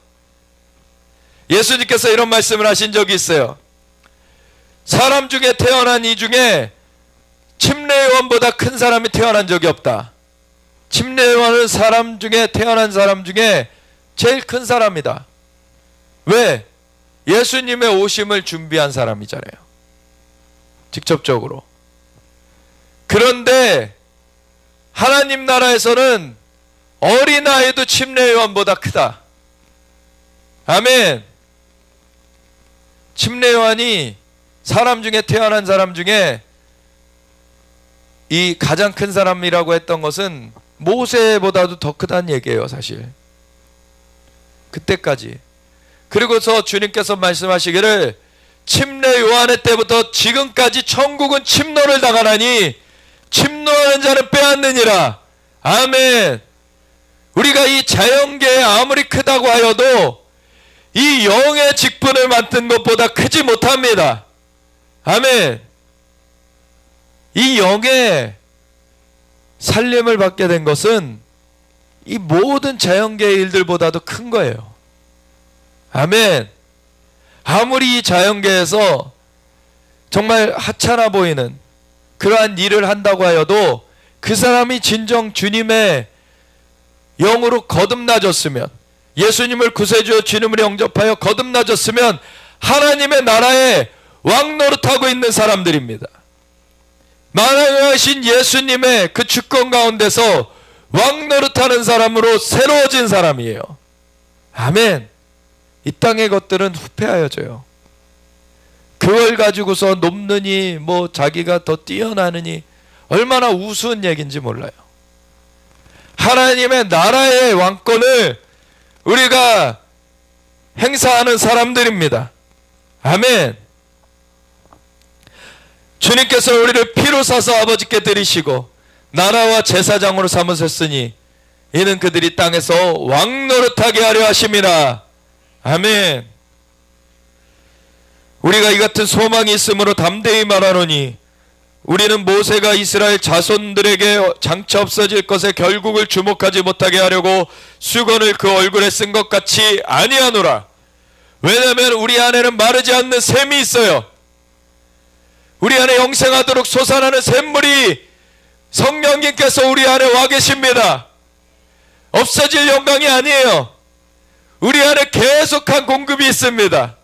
예수님께서 이런 말씀을 하신 적이 있어요. 사람 중에 태어난 이 중에 침례요한보다 큰 사람이 태어난 적이 없다. 침례요한은 사람 중에 태어난 사람 중에 제일 큰 사람이다. 왜? 예수님의 오심을 준비한 사람이잖아요. 직접적으로. 그런데 하나님 나라에서는 어린아이도 침례요한보다 크다. 아멘. 침례요한이 사람 중에 태어난 사람 중에 이 가장 큰 사람이라고 했던 것은 모세보다도 더 크다는 얘기예요, 사실. 그때까지. 그리고서 주님께서 말씀하시기를 침례 요한의 때부터 지금까지 천국은 침노를 당하나니 침노하는 자는 빼앗느니라. 아멘. 우리가 이 자연계에 아무리 크다고 하여도 이 영의 직분을 맡은 것보다 크지 못합니다. 아멘. 이 영의 살림을 받게 된 것은 이 모든 자연계의 일들보다도 큰 거예요. 아멘. 아무리 이 자연계에서 정말 하찮아 보이는 그러한 일을 한다고 하여도 그 사람이 진정 주님의 영으로 거듭나졌으면, 예수님을 구세주여 주님으로 영접하여 거듭나졌으면 하나님의 나라에 왕노릇하고 있는 사람들입니다. 만왕하신 예수님의 그 주권 가운데서 왕노릇하는 사람으로 새로워진 사람이에요. 아멘. 이 땅의 것들은 후패하여져요. 그걸 가지고서 높느니 뭐 자기가 더 뛰어나느니 얼마나 우스운 얘기인지 몰라요. 하나님의 나라의 왕권을 우리가 행사하는 사람들입니다. 아멘. 주님께서 우리를 피로 사서 아버지께 드리시고 나라와 제사장으로 삼으셨으니 이는 그들이 땅에서 왕노릇하게 하려 하심이라. 아멘. 우리가 이 같은 소망이 있으므로 담대히 말하노니 우리는 모세가 이스라엘 자손들에게 장차 없어질 것에 결국을 주목하지 못하게 하려고 수건을 그 얼굴에 쓴 것 같이 아니하노라. 왜냐하면 우리 안에는 마르지 않는 샘이 있어요. 우리 안에 영생하도록 솟아나는 샘물이 성령님께서 우리 안에 와 계십니다. 없어질 영광이 아니에요. 우리 안에 계속한 공급이 있습니다.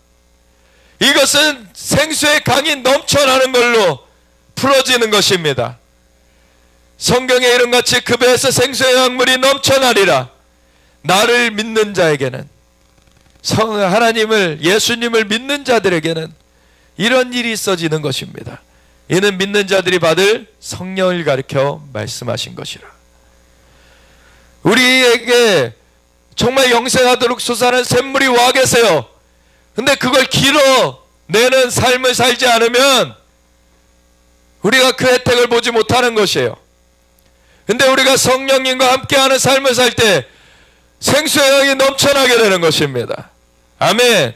이것은 생수의 강이 넘쳐나는 걸로 풀어지는 것입니다. 성경에 이름같이 그 배에서 생수의 강물이 넘쳐나리라. 나를 믿는 자에게는, 하나님을, 예수님을 믿는 자들에게는 이런 일이 있어지는 것입니다. 이는 믿는 자들이 받을 성령을 가리켜 말씀하신 것이라. 우리에게 정말 영생하도록 솟아나는 샘물이 와 계세요. 근데 그걸 길어내는 삶을 살지 않으면 우리가 그 혜택을 보지 못하는 것이에요. 근데 우리가 성령님과 함께하는 삶을 살 때 생수의 영이 넘쳐나게 되는 것입니다. 아멘.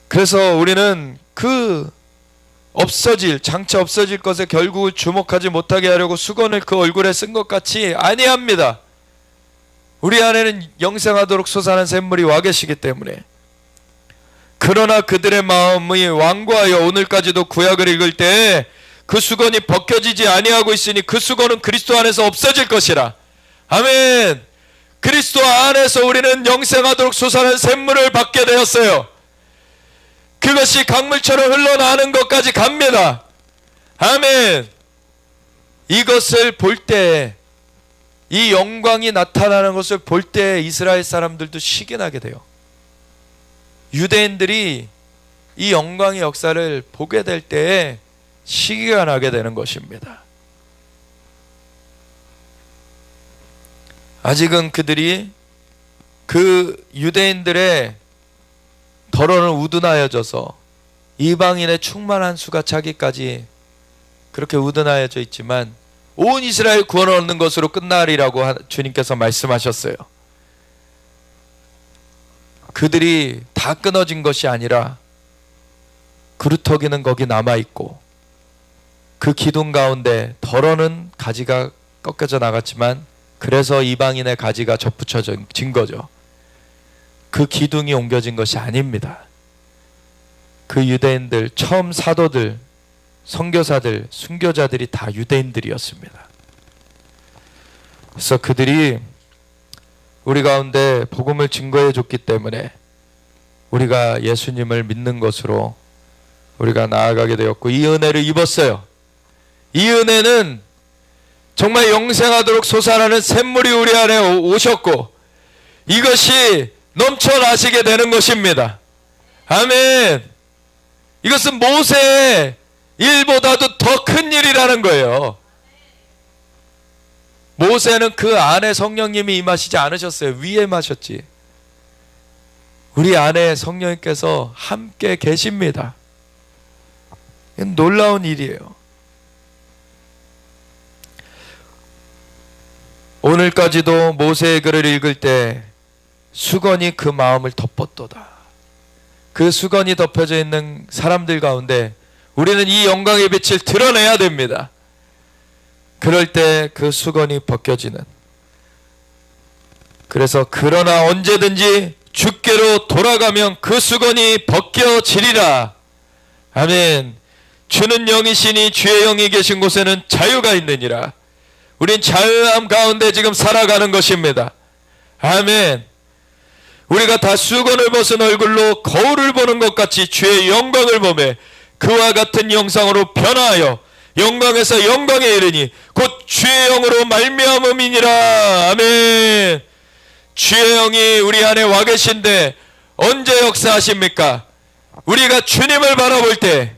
그래서 우리는 그 장차 없어질 것에 결국을 주목하지 못하게 하려고 수건을 그 얼굴에 쓴 것 같이 아니합니다. 우리 안에는 영생하도록 솟아난 샘물이 와 계시기 때문에. 그러나 그들의 마음이 완고하여 오늘까지도 구약을 읽을 때 그 수건이 벗겨지지 아니하고 있으니 그 수건은 그리스도 안에서 없어질 것이라. 아멘. 그리스도 안에서 우리는 영생하도록 솟아난 샘물을 받게 되었어요. 그것이 강물처럼 흘러나오는 것까지 갑니다. 아멘. 이것을 볼 때, 이 영광이 나타나는 것을 볼 때 이스라엘 사람들도 시기 나게 돼요. 유대인들이 이 영광의 역사를 보게 될 때에 시기가 나게 되는 것입니다. 아직은 그들이 그 유대인들의 덜어는 우둔하여져서 이방인의 충만한 수가 차기까지 그렇게 우둔하여져 있지만 온 이스라엘 구원을 얻는 것으로 끝나리라고 주님께서 말씀하셨어요. 그들이 다 끊어진 것이 아니라 그루터기는 거기 남아있고 그 기둥 가운데 덜어는 가지가 꺾여져 나갔지만 그래서 이방인의 가지가 접붙여진 거죠. 그 기둥이 옮겨진 것이 아닙니다. 그 유대인들, 처음 사도들, 선교사들, 순교자들이 다 유대인들이었습니다. 그래서 그들이 우리 가운데 복음을 증거해 줬기 때문에 우리가 예수님을 믿는 것으로 우리가 나아가게 되었고 이 은혜를 입었어요. 이 은혜는 정말 영생하도록 솟아나는 샘물이 우리 안에 오셨고 이것이 넘쳐나시게 되는 것입니다. 아멘. 이것은 모세의 일보다도 더 큰 일이라는 거예요. 모세는 그 안에 성령님이 임하시지 않으셨어요. 위에 임하셨지. 우리 안에 성령님께서 함께 계십니다. 이건 놀라운 일이에요. 오늘까지도 모세의 글을 읽을 때 수건이 그 마음을 덮었도다. 그 수건이 덮여져 있는 사람들 가운데 우리는 이 영광의 빛을 드러내야 됩니다. 그럴 때 그 수건이 벗겨지는. 그래서 그러나 언제든지 주께로 돌아가면 그 수건이 벗겨지리라. 아멘. 주는 영이시니 주의 영이 계신 곳에는 자유가 있느니라. 우린 자유함 가운데 지금 살아가는 것입니다. 아멘. 우리가 다 수건을 벗은 얼굴로 거울을 보는 것 같이 주의 영광을 보매 그와 같은 형상으로 변화하여 영광에서 영광에 이르니 곧 주의 영으로 말미암음이니라. 아멘. 주의 영이 우리 안에 와 계신데 언제 역사하십니까? 우리가 주님을 바라볼 때,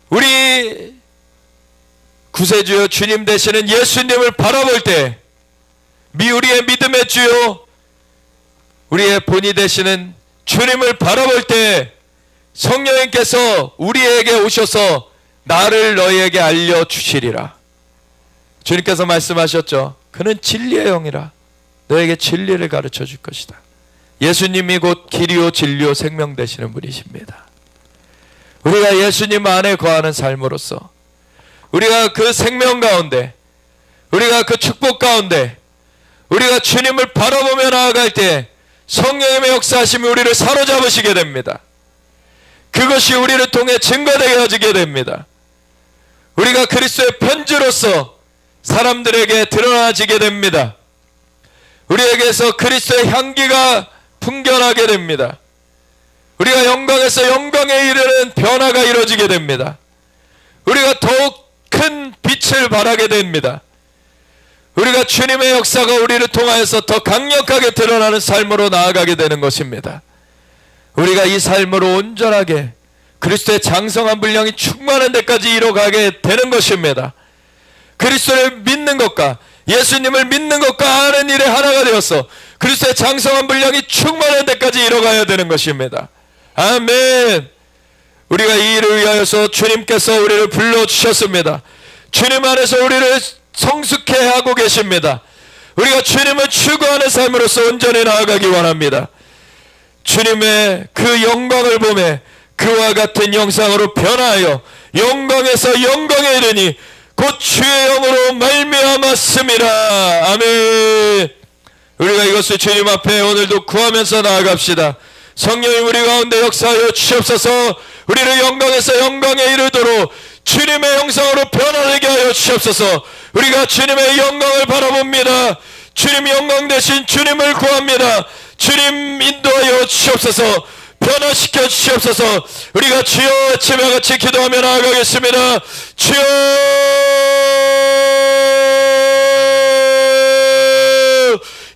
우리 구세주여 주님 되시는 예수님을 바라볼 때, 우리의 믿음의 주요 우리의 본이 되시는 주님을 바라볼 때 성령님께서 우리에게 오셔서 나를 너희에게 알려주시리라. 주님께서 말씀하셨죠. 그는 진리의 영이라 너에게 진리를 가르쳐 줄 것이다. 예수님이 곧 길이요 진리요 생명 되시는 분이십니다. 우리가 예수님 안에 거하는 삶으로써 우리가 그 생명 가운데, 우리가 그 축복 가운데, 우리가 주님을 바라보며 나아갈 때 성령님의 역사하심이 우리를 사로잡으시게 됩니다. 그것이 우리를 통해 증거되게 해지게 됩니다. 우리가 그리스도의 편지로서 사람들에게 드러나지게 됩니다. 우리에게서 그리스도의 향기가 풍겨나게 됩니다. 우리가 영광에서 영광에 이르는 변화가 이루어지게 됩니다. 우리가 더욱 큰 빛을 발하게 됩니다. 우리가 주님의 역사가 우리를 통하여서 더 강력하게 드러나는 삶으로 나아가게 되는 것입니다. 우리가 이 삶으로 온전하게 그리스도의 장성한 분량이 충만한 데까지 이뤄가게 되는 것입니다. 그리스도를 믿는 것과 예수님을 믿는 것과 아는 일에 하나가 되어서 그리스도의 장성한 분량이 충만한 데까지 이뤄가야 되는 것입니다. 아멘. 우리가 이 일을 위하여서 주님께서 우리를 불러주셨습니다. 주님 안에서 우리를 성숙해 하고 계십니다. 우리가 주님을 추구하는 삶으로서 온전히 나아가기 원합니다. 주님의 그 영광을 보매 그와 같은 형상으로 변화하여 영광에서 영광에 이르니 곧 주의 영으로 말미암았음이라. 아멘. 우리가 이것을 주님 앞에 오늘도 구하면서 나아갑시다. 성령님 우리 가운데 역사하여 주시옵소서. 우리를 영광에서 영광에 이르도록 주님의 형상으로 변화되게 하여 주시옵소서. 우리가 주님의 영광을 바라봅니다. 주님 영광 대신 주님을 구합니다. 주님 인도하여 주시옵소서. 변화시켜 주시옵소서. 우리가 주여 아침에 같이 기도하며 나아가겠습니다. 주여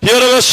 여러 가지